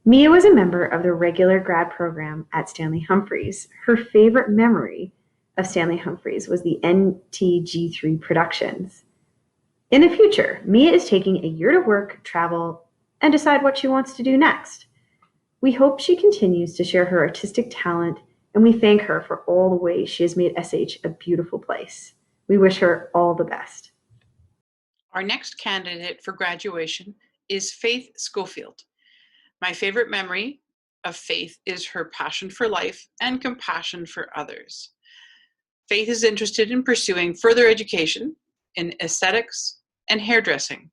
Speaker 5: Mia was a member of the regular grad program at Stanley Humphries. Her favorite memory of Stanley Humphries was the NTG3 productions. In the future, Mia is taking a year to work, travel, and decide what she wants to do next. We hope she continues to share her artistic talent, and we thank her for all the ways she has made SH a beautiful place. We wish her all the best.
Speaker 9: Our next candidate for graduation is Faith Schofield. My favorite memory of Faith is her passion for life and compassion for others. Faith is interested in pursuing further education in aesthetics and hairdressing.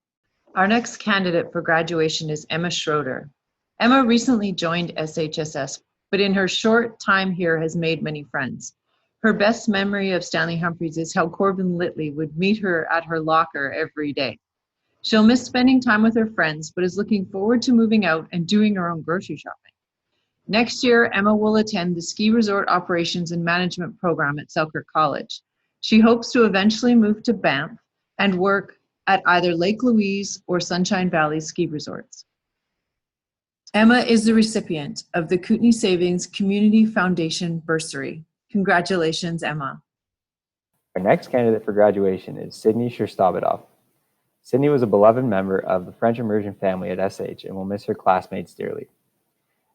Speaker 20: Our next candidate for graduation is Emma Schroeder. Emma recently joined SHSS, but in her short time here has made many friends. Her best memory of Stanley Humphries is how Corbin Litley would meet her at her locker every day. She'll miss spending time with her friends, but is looking forward to moving out and doing her own grocery shopping. Next year, Emma will attend the Ski Resort Operations and Management program at Selkirk College. She hopes to eventually move to Banff and work at either Lake Louise or Sunshine Valley ski resorts. Emma is the recipient of the Kootenai Savings Community Foundation Bursary. Congratulations, Emma.
Speaker 22: Our next candidate for graduation is Sydney Sherstobadov. Sydney was a beloved member of the French immersion family at SH and will miss her classmates dearly.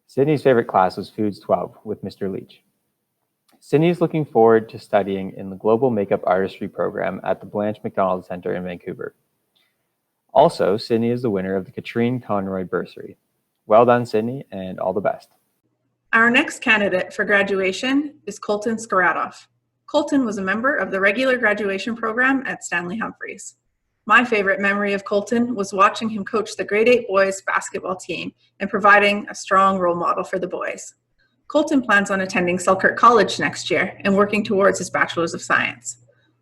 Speaker 22: Sydney's favorite class was Foods 12 with Mr. Leach. Sydney is looking forward to studying in the Global Makeup Artistry program at the Blanche Macdonald Center in Vancouver. Also, Sydney is the winner of the Katrine Conroy Bursary. Well done, Sydney, and all the best.
Speaker 2: Our next candidate for graduation is Colton Skaratov. Colton was a member of the regular graduation program at Stanley Humphries. My favorite memory of Colton was watching him coach the grade 8 boys basketball team and providing a strong role model for the boys. Colton plans on attending Selkirk College next year and working towards his Bachelor's of Science.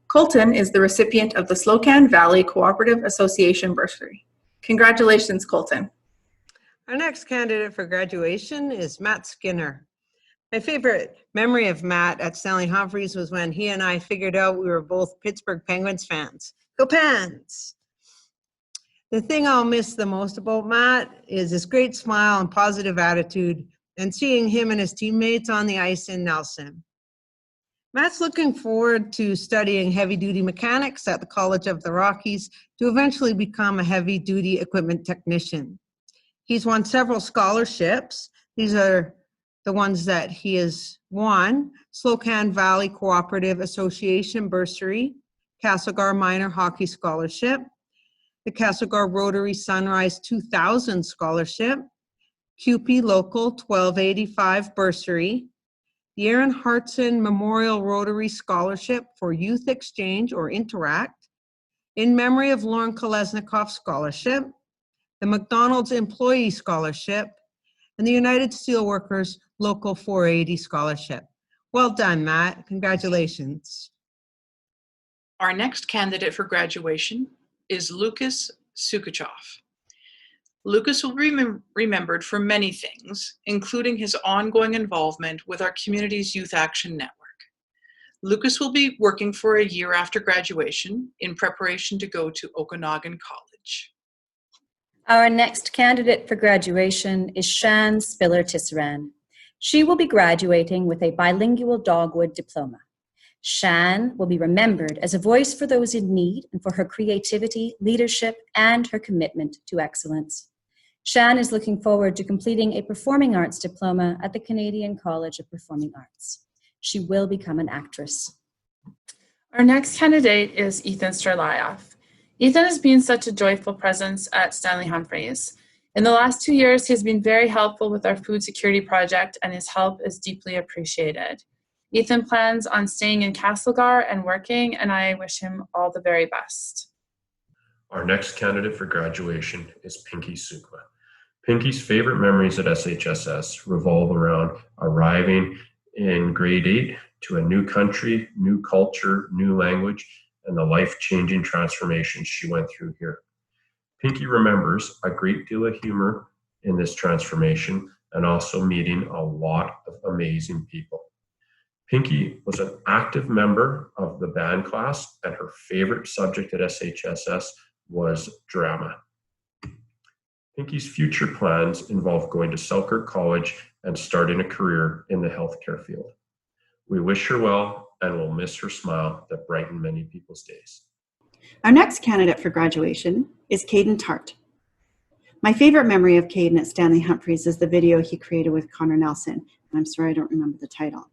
Speaker 2: Colton is the recipient of the Slocan Valley Cooperative Association Bursary. Congratulations, Colton.
Speaker 11: Our next candidate for graduation is Matt Skinner. My favorite memory of Matt at Stanley Humphries was when he and I figured out we were both Pittsburgh Penguins fans. Go Pens! The thing I'll miss the most about Matt is his great smile and positive attitude and seeing him and his teammates on the ice in Nelson. Matt's looking forward to studying heavy-duty mechanics at the College of the Rockies to eventually become a heavy-duty equipment technician. He's won several scholarships. These are the ones that he has won: Slocan Valley Cooperative Association Bursary, Castlegar Minor Hockey Scholarship, the Castlegar Rotary Sunrise 2000 Scholarship, CUPE Local 1285 Bursary, the Aaron Hartson Memorial Rotary Scholarship for Youth Exchange or Interact, in memory of Lauren Kolesnikoff Scholarship, the McDonald's Employee Scholarship, and the United Steelworkers Local 480 Scholarship. Well done, Matt. Congratulations.
Speaker 9: Our next candidate for graduation is Lucas Sukachov. Lucas will be remembered for many things, including his ongoing involvement with our community's Youth Action Network. Lucas will be working for a year after graduation in preparation to go to Okanagan College.
Speaker 12: Our next candidate for graduation is Shan Spiller-Tisserand. She will be graduating with a bilingual dogwood diploma. Shan will be remembered as a voice for those in need and for her creativity, leadership, and her commitment to excellence. Shan is looking forward to completing a performing arts diploma at the Canadian College of Performing Arts. She will become an actress.
Speaker 2: Our next candidate is Ethan Sterlyoff. Ethan has been such a joyful presence at Stanley Humphries. In the last 2 years, he has been very helpful with our food security project, and his help is deeply appreciated. Ethan plans on staying in Castlegar and working, and I wish him all the very best.
Speaker 19: Our next candidate for graduation is Pinky Sukla. Pinky's favorite memories at SHSS revolve around arriving in grade 8 to a new country, new culture, new language, and the life-changing transformation she went through here. Pinky remembers a great deal of humor in this transformation and also meeting a lot of amazing people. Pinky was an active member of the band class, and her favorite subject at SHSS was drama. Pinky's future plans involve going to Selkirk College and starting a career in the healthcare field. We wish her well and will miss her smile that brightened many people's days.
Speaker 23: Our next candidate for graduation is Caden Tart. My favorite memory of Caden at Stanley Humphries is the video he created with Connor Nelson, and I'm sorry I don't remember the title.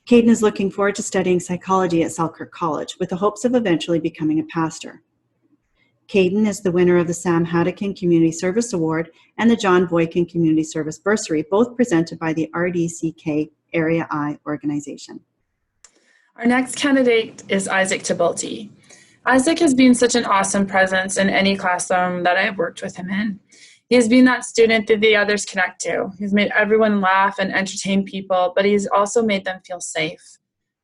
Speaker 23: Caden is looking forward to studying psychology at Selkirk College with the hopes of eventually becoming a pastor. Caden is the winner of the Sam Haddocken Community Service Award and the John Boykin Community Service Bursary, both presented by the RDCK Area I organization.
Speaker 2: Our next candidate is Isaac Tibolti. Isaac has been such an awesome presence in any classroom that I've worked with him in. He has been that student that the others connect to. He's made everyone laugh and entertain people, but he's also made them feel safe.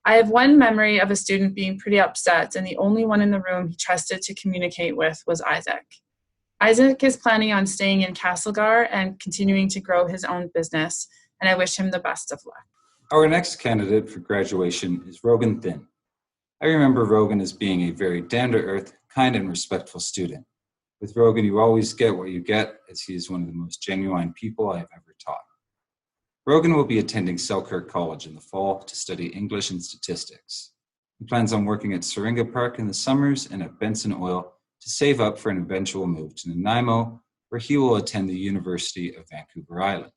Speaker 2: I have one memory of a student being pretty upset, and the only one in the room he trusted to communicate with was Isaac. Isaac is planning on staying in Castlegar and continuing to grow his own business, and I wish him the best of luck.
Speaker 21: Our next candidate for graduation is Rogan Thin. I remember Rogan as being a very down-to-earth, kind and respectful student. With Rogan, you always get what you get, as he is one of the most genuine people I have ever taught. Rogan will be attending Selkirk College in the fall to study English and statistics. He plans on working at Syringa Park in the summers and at Benson Oil to save up for an eventual move to Nanaimo, where he will attend the University of Vancouver Island.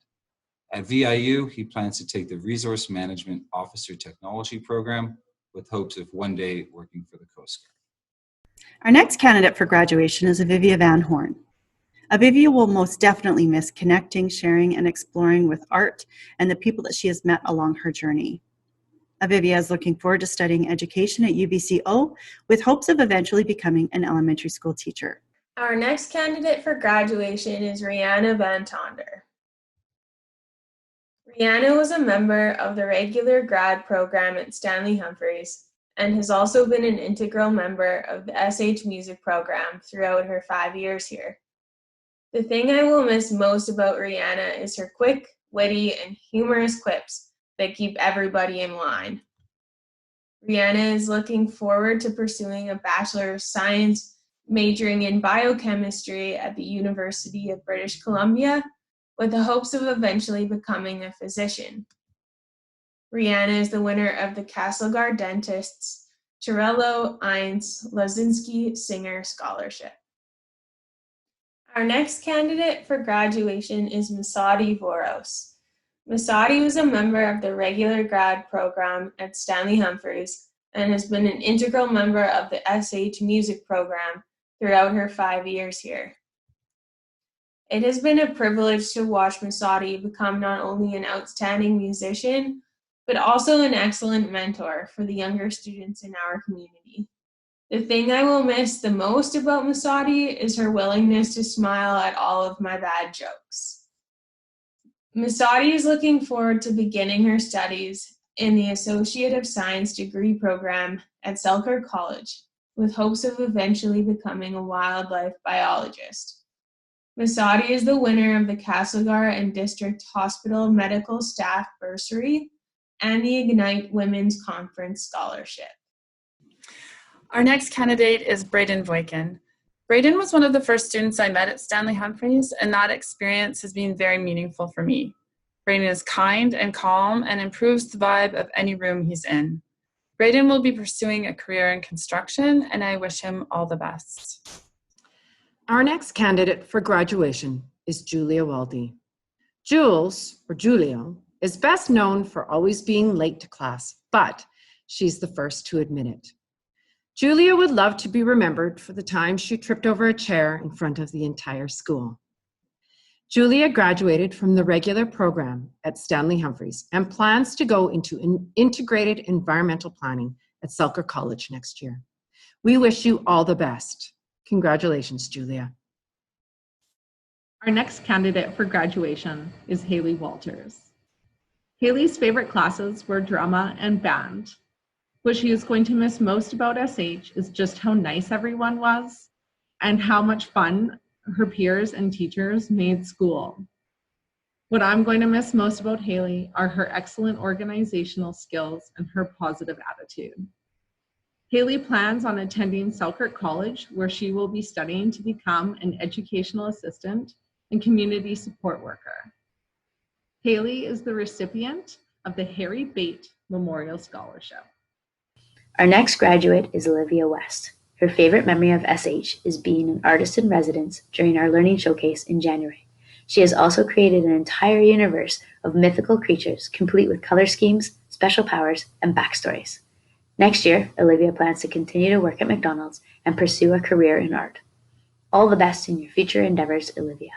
Speaker 21: At VIU, he plans to take the Resource Management Officer Technology program with hopes of one day working for the Coast Guard.
Speaker 23: Our next candidate for graduation is Avivia Van Horn. Avivia will most definitely miss connecting, sharing, and exploring with art and the people that she has met along her journey. Avivia is looking forward to studying education at UBCO with hopes of eventually becoming an elementary school teacher.
Speaker 13: Our next candidate for graduation is Rihanna Van Tonder. Rihanna was a member of the regular grad program at Stanley Humphries and has also been an integral member of the SH Music program throughout her 5 years here. The thing I will miss most about Rihanna is her quick, witty, and humorous quips that keep everybody in line. Rihanna is looking forward to pursuing a Bachelor of Science majoring in biochemistry at the University of British Columbia with the hopes of eventually becoming a physician. Rihanna is the winner of the Castlegar Dentists Torello Eins Lazinski Singer Scholarship. Our next candidate for graduation is Masadi Voros. Masadi was a member of the regular grad program at Stanley Humphries and has been an integral member of the SH music program throughout her 5 years here. It has been a privilege to watch Masadi become not only an outstanding musician, but also an excellent mentor for the younger students in our community. The thing I will miss the most about Masadi is her willingness to smile at all of my bad jokes. Masadi is looking forward to beginning her studies in the Associate of Science degree program at Selkirk College, with hopes of eventually becoming a wildlife biologist. Masadi is the winner of the Castlegar and District Hospital Medical Staff Bursary and the Ignite Women's Conference Scholarship.
Speaker 2: Our next candidate is Braden Voikin. Braden was one of the first students I met at Stanley Humphries, and that experience has been very meaningful for me. Braden is kind and calm and improves the vibe of any room he's in. Braden will be pursuing a career in construction, and I wish him all the best.
Speaker 14: Our next candidate for graduation is Julia Waldy. Jules, or Julia, is best known for always being late to class, but she's the first to admit it. Julia would love to be remembered for the time she tripped over a chair in front of the entire school. Julia graduated from the regular program at Stanley Humphries and plans to go into integrated environmental planning at Selkirk College next year. We wish you all the best. Congratulations, Julia.
Speaker 15: Our next candidate for graduation is Haley Walters. Haley's favorite classes were drama and band. What she is going to miss most about SH is just how nice everyone was and how much fun her peers and teachers made school. What I'm going to miss most about Haley are her excellent organizational skills and her positive attitude. Haley plans on attending Selkirk College, where she will be studying to become an educational assistant and community support worker. Haley is the recipient of the Harry Bate Memorial Scholarship.
Speaker 6: Our next graduate is Olivia West. Her favorite memory of SH is being an artist in residence during our learning showcase in January. She has also created an entire universe of mythical creatures, complete with color schemes, special powers, and backstories. Next year, Olivia plans to continue to work at McDonald's and pursue a career in art. All the best in your future endeavors, Olivia.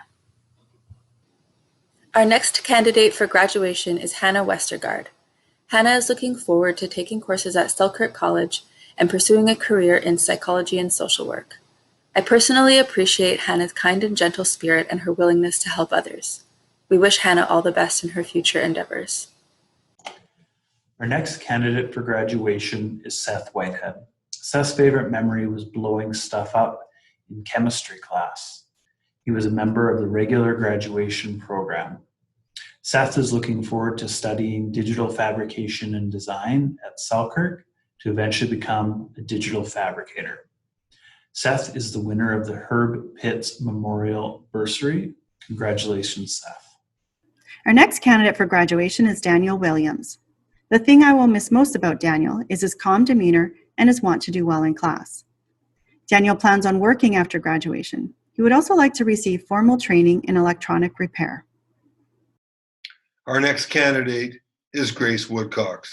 Speaker 8: Our next candidate for graduation is Hannah Westergaard. Hannah is looking forward to taking courses at Selkirk College and pursuing a career in psychology and social work. I personally appreciate Hannah's kind and gentle spirit and her willingness to help others. We wish Hannah all the best in her future endeavors.
Speaker 4: Our next candidate for graduation is Seth Whitehead. Seth's favorite memory was blowing stuff up in chemistry class. He was a member of the regular graduation program. Seth is looking forward to studying digital fabrication and design at Selkirk to eventually become a digital fabricator. Seth is the winner of the Herb Pitts Memorial Bursary. Congratulations, Seth.
Speaker 23: Our next candidate for graduation is Daniel Williams. The thing I will miss most about Daniel is his calm demeanor and his want to do well in class. Daniel plans on working after graduation. He would also like to receive formal training in electronic repair.
Speaker 3: Our next candidate is Grace Woodcox.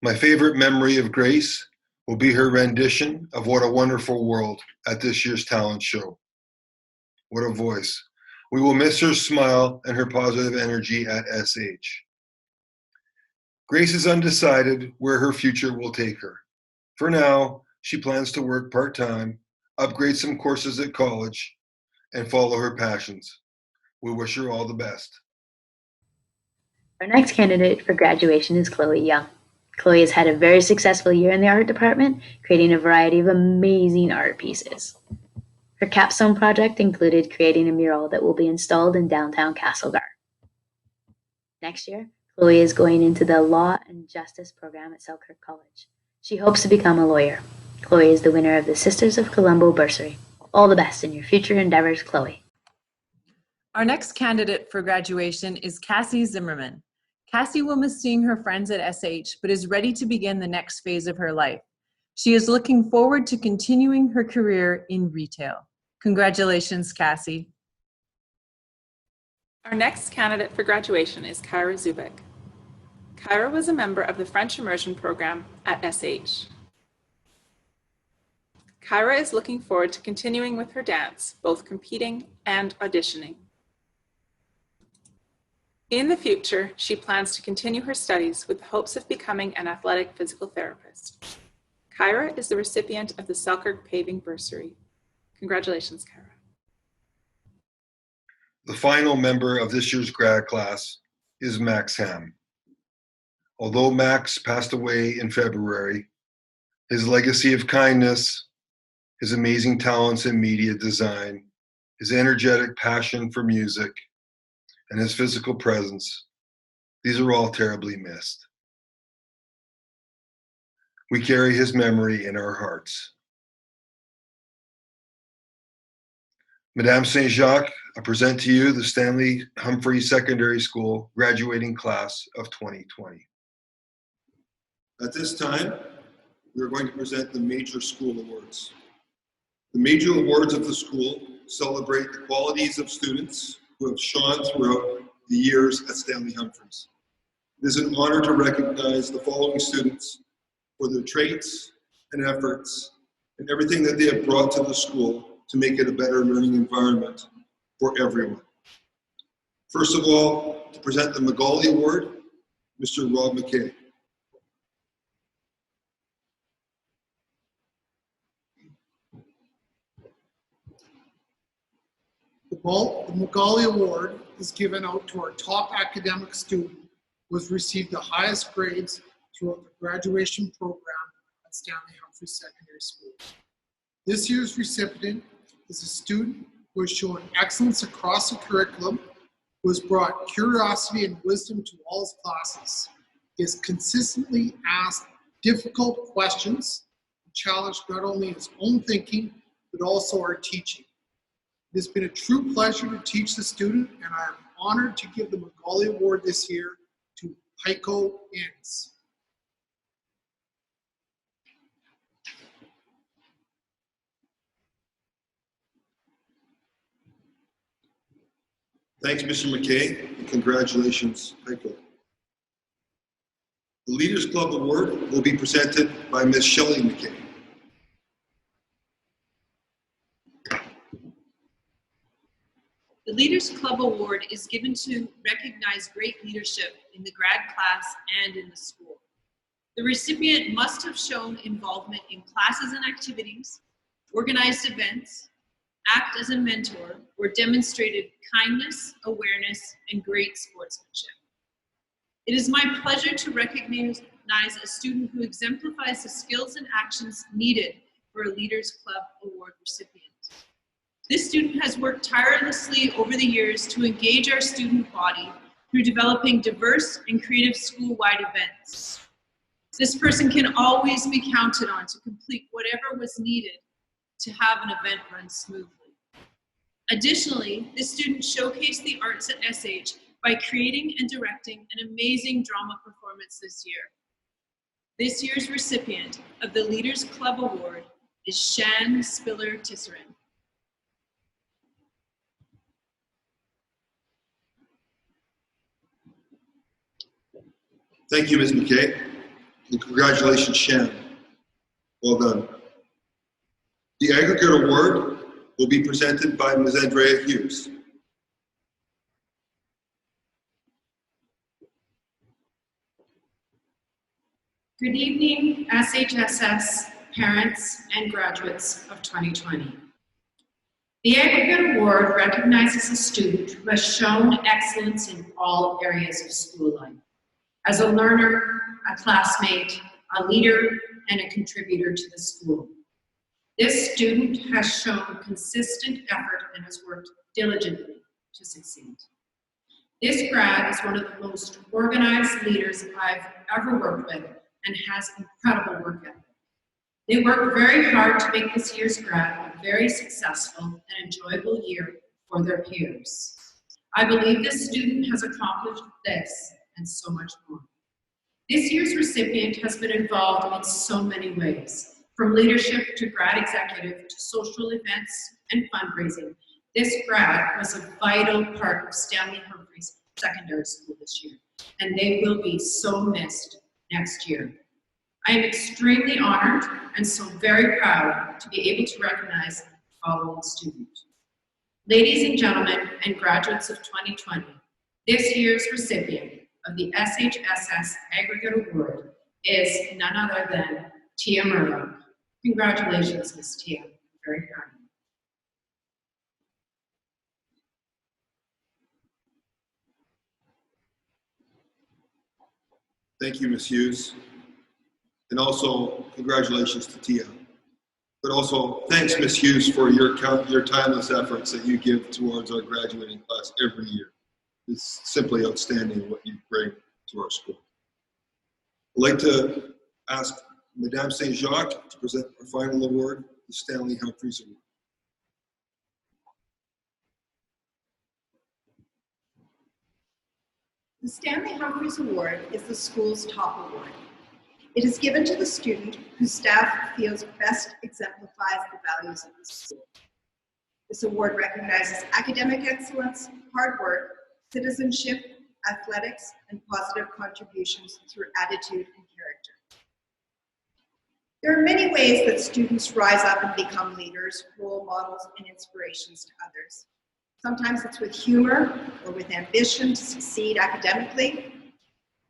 Speaker 3: My favorite memory of Grace will be her rendition of What a Wonderful World at this year's talent show. What a voice. We will miss her smile and her positive energy at SH. Grace is undecided where her future will take her. For now, she plans to work part-time, upgrade some courses at college, and follow her passions. We wish her all the best.
Speaker 6: Our next candidate for graduation is Chloe Young. Chloe has had a very successful year in the art department, creating a variety of amazing art pieces. Her capstone project included creating a mural that will be installed in downtown Castlegar. Next year, Chloe is going into the Law and Justice program at Selkirk College. She hopes to become a lawyer. Chloe is the winner of the Sisters of Colombo Bursary. All the best in your future endeavors, Chloe.
Speaker 20: Our next candidate for graduation is Cassie Zimmerman. Cassie will miss seeing her friends at SH, but is ready to begin the next phase of her life. She is looking forward to continuing her career in retail. Congratulations, Cassie.
Speaker 2: Our next candidate for graduation is Kyra Zubik.
Speaker 8: Kyra was a member of the French immersion program at SH. Kyra is looking forward to continuing with her dance, both competing and auditioning. In the future, she plans to continue her studies with the hopes of becoming an athletic physical therapist. Kyra is the recipient of the Selkirk Paving Bursary. Congratulations, Kyra.
Speaker 3: The final member of this year's grad class is Max Ham. Although Max passed away in February, his legacy of kindness, his amazing talents in media design, his energetic passion for music, and his physical presence, these are all terribly missed. We carry his memory in our hearts. Madame Saint-Jacques, I present to you the Stanley Humphries Secondary School graduating class of 2020. At this time, we are going to present the major school awards. The major awards of the school celebrate the qualities of students who have shone throughout the years at Stanley Humphries. It is an honor to recognize the following students for their traits and efforts and everything that they have brought to the school to make it a better learning environment for everyone. First of all, to present the Macaulay Award, Mr. Rob McKay.
Speaker 1: The Macaulay Award is given out to our top academic student who has received the highest grades throughout the graduation program at Stanley Humphries Secondary School. This year's recipient is a student who has shown excellence across the curriculum, who has brought curiosity and wisdom to all his classes. He has consistently asked difficult questions and challenged not only his own thinking, but also our teaching. It has been a true pleasure to teach the student, and I am honored to give the Macaulay Award this year to Heiko Inns.
Speaker 3: Thanks, Mr. McKay, and congratulations, Heiko. The Leaders Club Award will be presented by Ms. Shelley McKay.
Speaker 16: The Leaders Club Award is given to recognize great leadership in the grad class and in the school. The recipient must have shown involvement in classes and activities, organized events, act as a mentor, or demonstrated kindness, awareness, and great sportsmanship. It is my pleasure to recognize a student who exemplifies the skills and actions needed for a Leaders Club Award recipient. This student has worked tirelessly over the years to engage our student body through developing diverse and creative school-wide events. This person can always be counted on to complete whatever was needed to have an event run smoothly. Additionally, this student showcased the arts at SH by creating and directing an amazing drama performance this year. This year's recipient of the Leaders Club Award is Shan Spiller-Tisserin.
Speaker 3: Thank you, Ms. McKay, and congratulations, Shan. Well done. The Aggregate Award will be presented by Ms. Andrea Hughes.
Speaker 17: Good evening, SHSS parents and graduates of 2020. The Aggregate Award recognizes a student who has shown excellence in all areas of school life. As a learner, a classmate, a leader, and a contributor to the school. This student has shown consistent effort and has worked diligently to succeed. This grad is one of the most organized leaders I've ever worked with and has incredible work ethic. They worked very hard to make this year's grad a very successful and enjoyable year for their peers. I believe this student has accomplished this and so much more. This year's recipient has been involved in so many ways, from leadership to grad executive to social events and fundraising. This grad was a vital part of Stanley Humphries Secondary School this year. and they will be so missed next year. I am extremely honored and so very proud to be able to recognize the following student. Ladies and gentlemen and graduates of 2020, this year's recipient of the SHSS Aggregate Award is none other than Tia Murdoch. Congratulations, Ms. Tia. I'm very proud of you.
Speaker 3: Thank you, Ms. Hughes. And also, congratulations to Tia. But also, thanks, Ms. Hughes, for your timeless efforts that you give towards our graduating class every year. It's simply outstanding what you bring to our school. I'd like to ask Madame St. Jacques to present our final award, the Stanley Humphries Award.
Speaker 7: The Stanley Humphries Award is the school's top award. It is given to the student whose staff feels best exemplifies the values of the school. This award recognizes academic excellence, hard work, citizenship, athletics, and positive contributions through attitude and character. There are many ways that students rise up and become leaders, role models, and inspirations to others. Sometimes it's with humor or with ambition to succeed academically.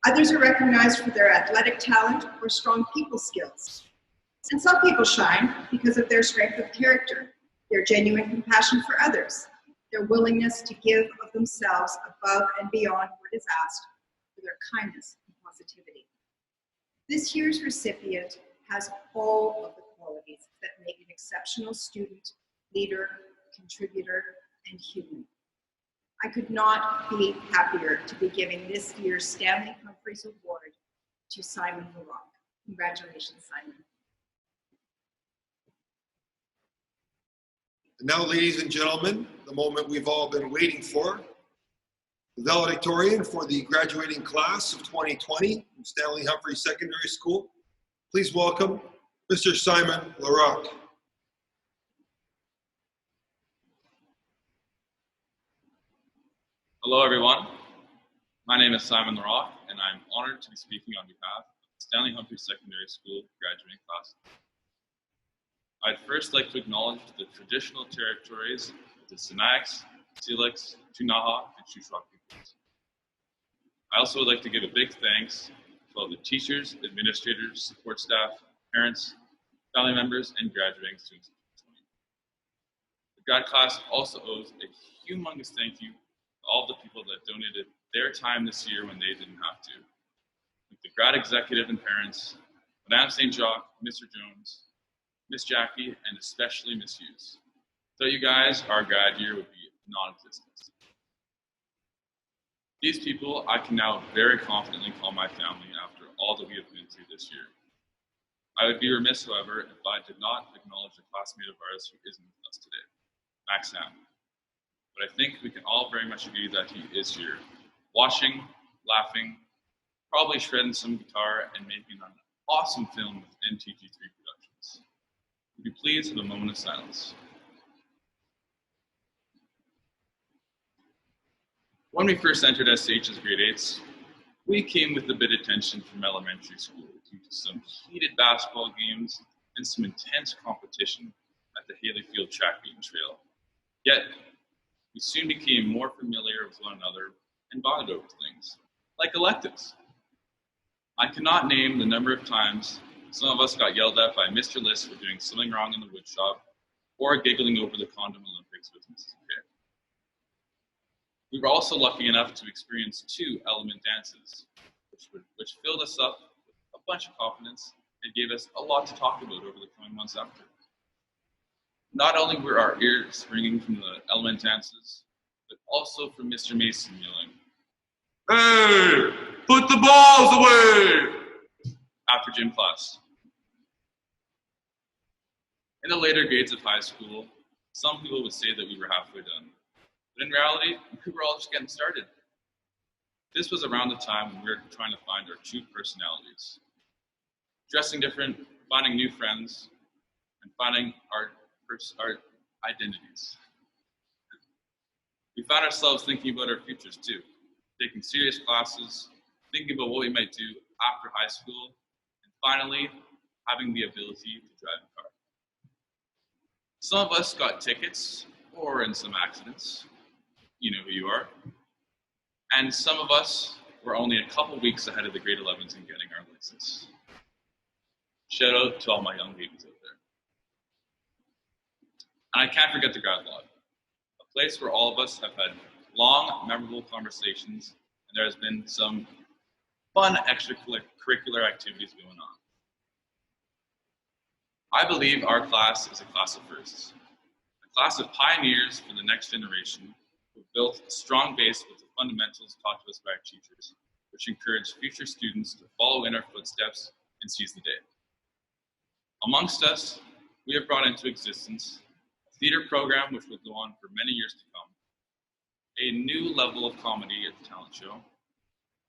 Speaker 7: Others are recognized for their athletic talent or strong people skills. And some people shine because of their strength of character, their genuine compassion for others, their willingness to give of themselves above and beyond what is asked, for their kindness and positivity. This year's recipient has all of the qualities that make an exceptional student, leader, contributor, and human. I could not be happier to be giving this year's Stanley Humphries Award to Simon Larock. Congratulations, Simon.
Speaker 3: And now, ladies and gentlemen, the moment we've all been waiting for, the valedictorian for the graduating class of 2020 from Stanley Humphries Secondary School. Please welcome Mr. Simon Larock.
Speaker 10: Hello, everyone. My name is Simon Larock, and I'm honored to be speaking on behalf of the Stanley Humphries Secondary School graduating class. I'd first like to acknowledge the traditional territories of the Sinaiaks, Syilx, Ktunaxa, and Shuswap peoples. I also would like to give a big thanks to all the teachers, administrators, support staff, parents, family members, and graduating students. The grad class also owes a humongous thank you to all the people that donated their time this year when they didn't have to. With the grad executive and parents, Madame St. Jacques, Mr. Jones, Miss Jackie, and especially Miss Hughes. Without you guys, our grad year would be non-existent. These people I can now very confidently call my family after all that we have been through this year. I would be remiss, however, if I did not acknowledge a classmate of ours who isn't with us today, Max Ham. But I think we can all very much agree that he is here, watching, laughing, probably shredding some guitar, and making an awesome film with NTG3 Productions. Would you please have a moment of silence? When we first entered SH as grade 8s, we came with a bit of tension from elementary school due to some heated basketball games and some intense competition at the Haley Field track meet and trail. Yet, we soon became more familiar with one another and bonded over things, like electives. I cannot name the number of times some of us got yelled at by Mr. List for doing something wrong in the wood shop, or giggling over the condom Olympics with Mrs. Pitt. We were also lucky enough to experience 2 element dances, which filled us up with a bunch of confidence and gave us a lot to talk about over the coming months after. Not only were our ears ringing from the element dances, but also from Mr. Mason yelling, "Hey, put the balls away!" after gym class. In the later grades of high school, some people would say that we were halfway done. But in reality, we were all just getting started. This was around the time when we were trying to find our true personalities. Dressing different, finding new friends, and finding our identities. We found ourselves thinking about our futures too, taking serious classes, thinking about what we might do after high school, and finally, having the ability to drive a car. Some of us got tickets or in some accidents. You know who you are. And some of us were only a couple weeks ahead of the grade 11s in getting our license. Shout out to all my young babies out there. And I can't forget the grad log, a place where all of us have had long, memorable conversations, and there has been some fun extracurricular activities going on. I believe our class is a class of firsts, a class of pioneers for the next generation who built a strong base with the fundamentals taught to us by our teachers, which encourage future students to follow in our footsteps and seize the day. Amongst us, we have brought into existence a theater program which will go on for many years to come, a new level of comedy at the talent show,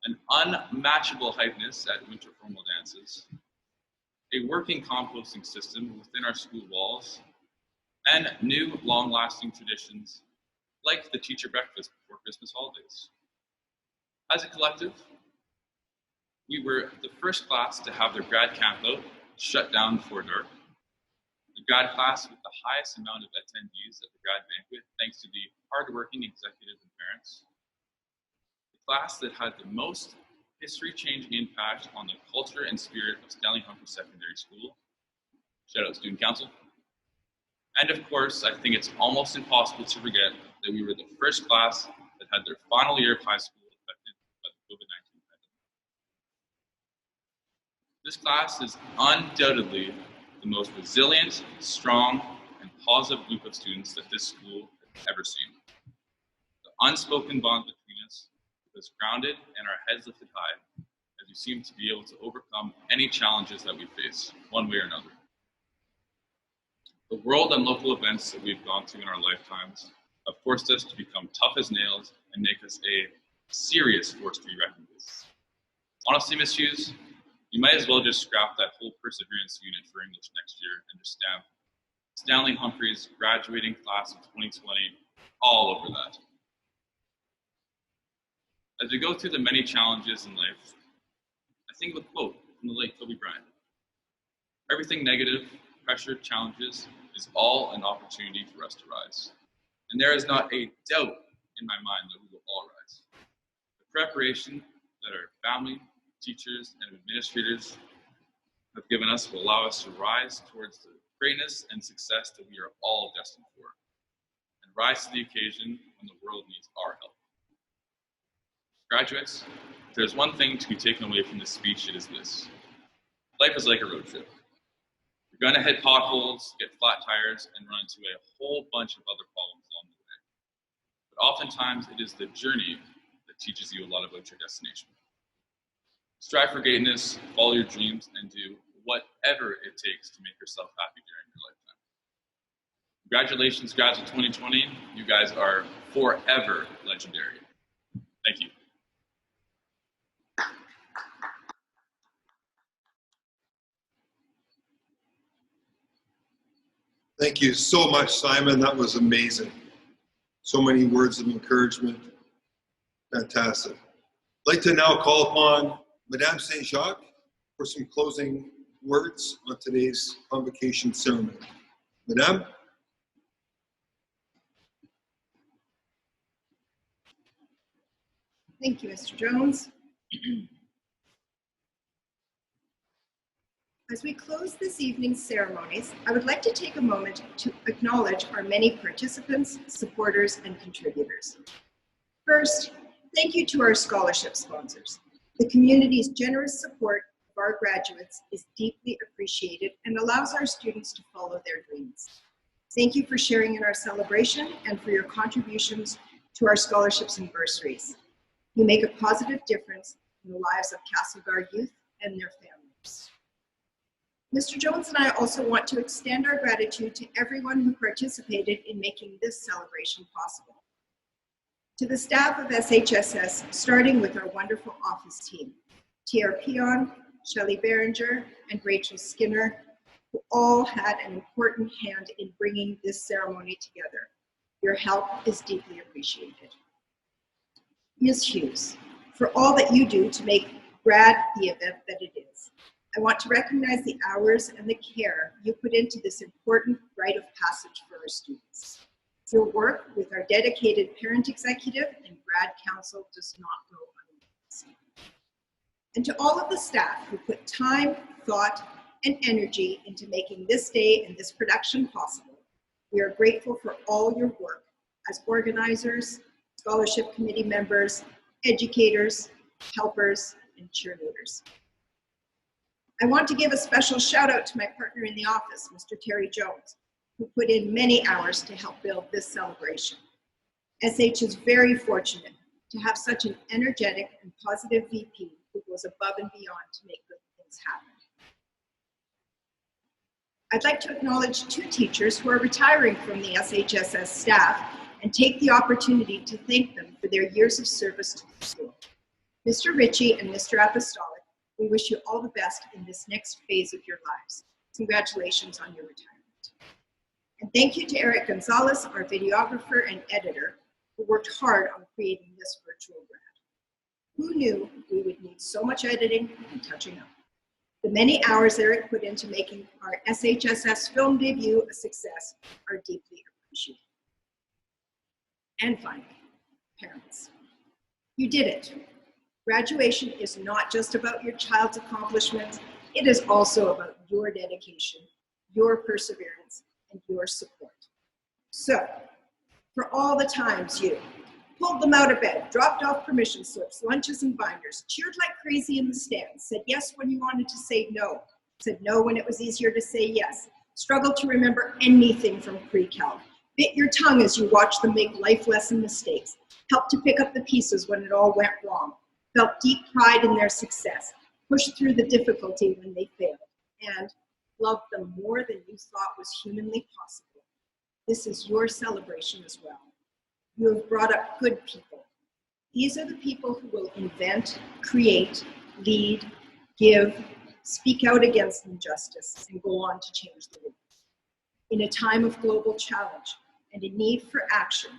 Speaker 10: an unmatchable hypeness at winter formal dances, a working composting system within our school walls, and new long-lasting traditions like the teacher breakfast before Christmas holidays. As a collective, we were the first class to have their grad campout shut down before dark, the grad class with the highest amount of attendees at the grad banquet thanks to the hardworking executives and parents, the class that had the most history-changing impact on the culture and spirit of Stanley Humphries Secondary School. Shout out Student Council. And of course, I think it's almost impossible to forget that we were the first class that had their final year of high school affected by the COVID-19 pandemic. This class is undoubtedly the most resilient, strong, and positive group of students that this school has ever seen. The unspoken bond between us was grounded and our heads lifted high as we seem to be able to overcome any challenges that we face, one way or another. The world and local events that we've gone through in our lifetimes have forced us to become tough as nails and make us a serious force to be reckoned with. Honestly, Miss Hughes, you might as well just scrap that whole perseverance unit for English next year and just stamp Stanley Humphries graduating class of 2020 all over that. As we go through the many challenges in life, I think of a quote from the late Kobe Bryant. Everything negative, pressure, challenges is all an opportunity for us to rise. And there is not a doubt in my mind that we will all rise. The preparation that our family, teachers, and administrators have given us will allow us to rise towards the greatness and success that we are all destined for, and rise to the occasion when the world needs our help. Graduates, if there's one thing to be taken away from this speech, it is this. Life is like a road trip. You're going to hit potholes, get flat tires, and run into a whole bunch of other problems along the way. But oftentimes, it is the journey that teaches you a lot about your destination. Strive for greatness, follow your dreams, and do whatever it takes to make yourself happy during your lifetime. Congratulations, grads of 2020. You guys are forever legendary. Thank you.
Speaker 3: Thank you so much, Simon. That was amazing. So many words of encouragement. Fantastic. I'd like to now call upon Madame Saint-Jacques for some closing words on today's convocation ceremony. Madame?
Speaker 7: Thank you, Mr. Jones. As we close this evening's ceremonies, I would like to take a moment to acknowledge our many participants, supporters, and contributors. First, thank you to our scholarship sponsors. The community's generous support of our graduates is deeply appreciated and allows our students to follow their dreams. Thank you for sharing in our celebration and for your contributions to our scholarships and bursaries. You make a positive difference in the lives of Castlegar youth and their families. Mr. Jones and I also want to extend our gratitude to everyone who participated in making this celebration possible. To the staff of SHSS, starting with our wonderful office team, T.R. Peon, Shelley Berenger, and Rachel Skinner, who all had an important hand in bringing this ceremony together. Your help is deeply appreciated. Ms. Hughes, for all that you do to make grad the event that it is. I want to recognize the hours and the care you put into this important rite of passage for our students. Your work with our dedicated parent executive and grad council does not go unnoticed. And to all of the staff who put time, thought, and energy into making this day and this production possible, we are grateful for all your work as organizers, scholarship committee members, educators, helpers, and cheerleaders. I want to give a special shout out to my partner in the office, Mr. Terry Jones, who put in many hours to help build this celebration. SH is very fortunate to have such an energetic and positive VP who goes above and beyond to make good things happen. I'd like to acknowledge 2 teachers who are retiring from the SHSS staff and take the opportunity to thank them for their years of service to the school. Mr. Ritchie and Mr. Apostolic, we wish you all the best in this next phase of your lives. Congratulations on your retirement. And thank you to Eric Gonzalez, our videographer and editor, who worked hard on creating this virtual grad. Who knew we would need so much editing and touching up? The many hours Eric put into making our SHSS film debut a success are deeply appreciated. And finally, parents, you did it. Graduation is not just about your child's accomplishments, it is also about your dedication, your perseverance, and your support. So, for all the times you pulled them out of bed, dropped off permission slips, lunches and binders, cheered like crazy in the stands, said yes when you wanted to say no, said no when it was easier to say yes, struggled to remember anything from pre-cal, bit your tongue as you watched them make life lesson mistakes, helped to pick up the pieces when it all went wrong, felt deep pride in their success, pushed through the difficulty when they failed, and loved them more than you thought was humanly possible. This is your celebration as well. You have brought up good people. These are the people who will invent, create, lead, give, speak out against injustice, and go on to change the world. In a time of global challenge and a need for action,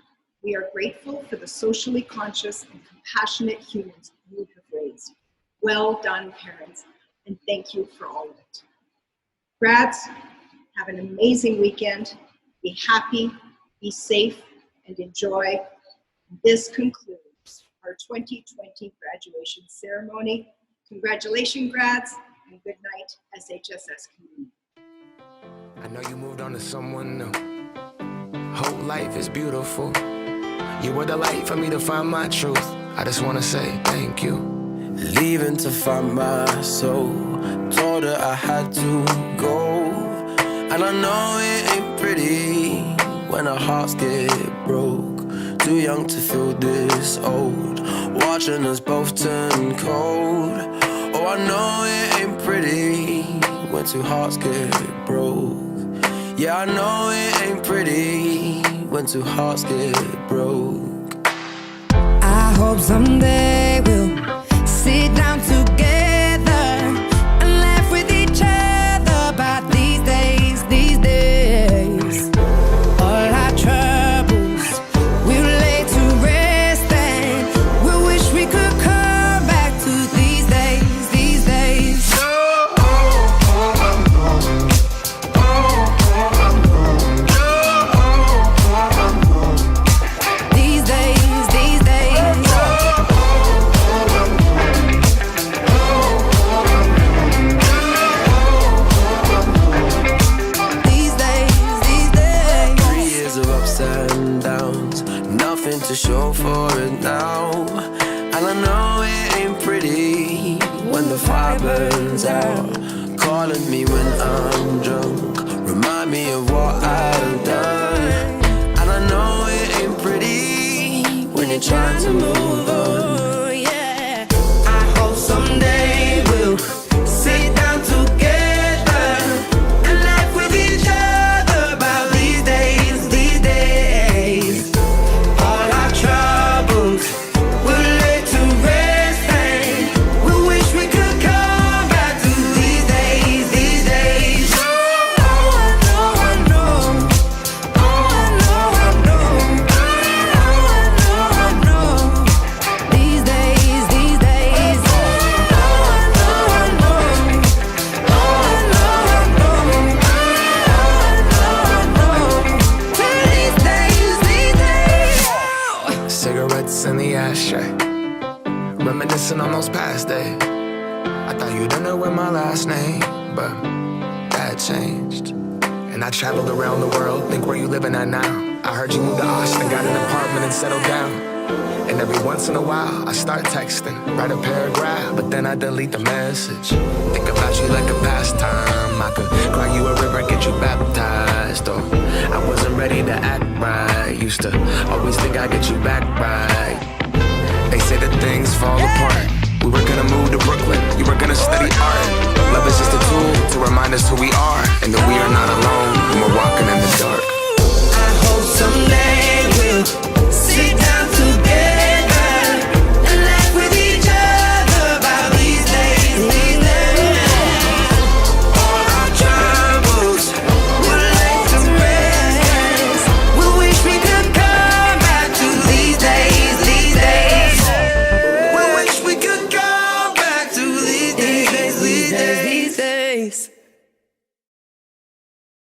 Speaker 7: we are grateful for the socially conscious and compassionate humans you have raised. Well done, parents, and thank you for all of it. Grads, have an amazing weekend. Be happy, be safe, and enjoy. This concludes our 2020 graduation ceremony. Congratulations, grads, and good night, SHSS community.
Speaker 5: I know you moved on to someone new. Hope life is beautiful. You were the light for me to find my truth. I just want to say thank you.
Speaker 18: Leaving to find my soul. Told her I had to go. And I know it ain't pretty when our hearts get broke. Too young to feel this old. Watching us both turn cold. Oh, I know it ain't pretty when 2 hearts get broke. Yeah, I know it ain't pretty when 2 hearts get broke.
Speaker 22: I hope someday we'll sit down together and laugh with each other about these days, these days. All our troubles we'll lay to rest and we wish we could come back to these days, these days. These days, these days. These days, these days.
Speaker 18: 3 years of ups and downs, nothing to show for it now. And I know it ain't pretty when the fire burns out. Calling me when I'm drunk, remind me of what I've done. And I know it ain't pretty when you're trying to move on.
Speaker 22: Yeah, I hope someday we'll sit down together and laugh with each other about these days, these days. All our troubles we'll lay to rest and we wish we could come back to these days, these days. Oh, I know, I know. Oh, I know, I know. Oh, I know, I know. These days.
Speaker 5: reminiscing on those past days. I thought you'd end up with my last name, but that changed. And I traveled around the world, think where you living at now. I heard you moved to Austin, got an apartment and settled down. And every once in a while, I start texting, write a paragraph, but then I delete the message. Think about you like a pastime. I could cry you a river, get you baptized. Or I wasn't ready to act right. Used to always think I'd get you back right. They say that things fall apart. We were gonna move to Brooklyn, you were gonna study art. Love is just a tool to remind us who we are, and that we are not alone when we're walking in the dark.
Speaker 22: I hope someday we'll sit down together and laugh with each other about these days, these days. All our troubles will lay to rest. We wish we could come back to these days, these days. We wish we could come back to these days, these days, these days.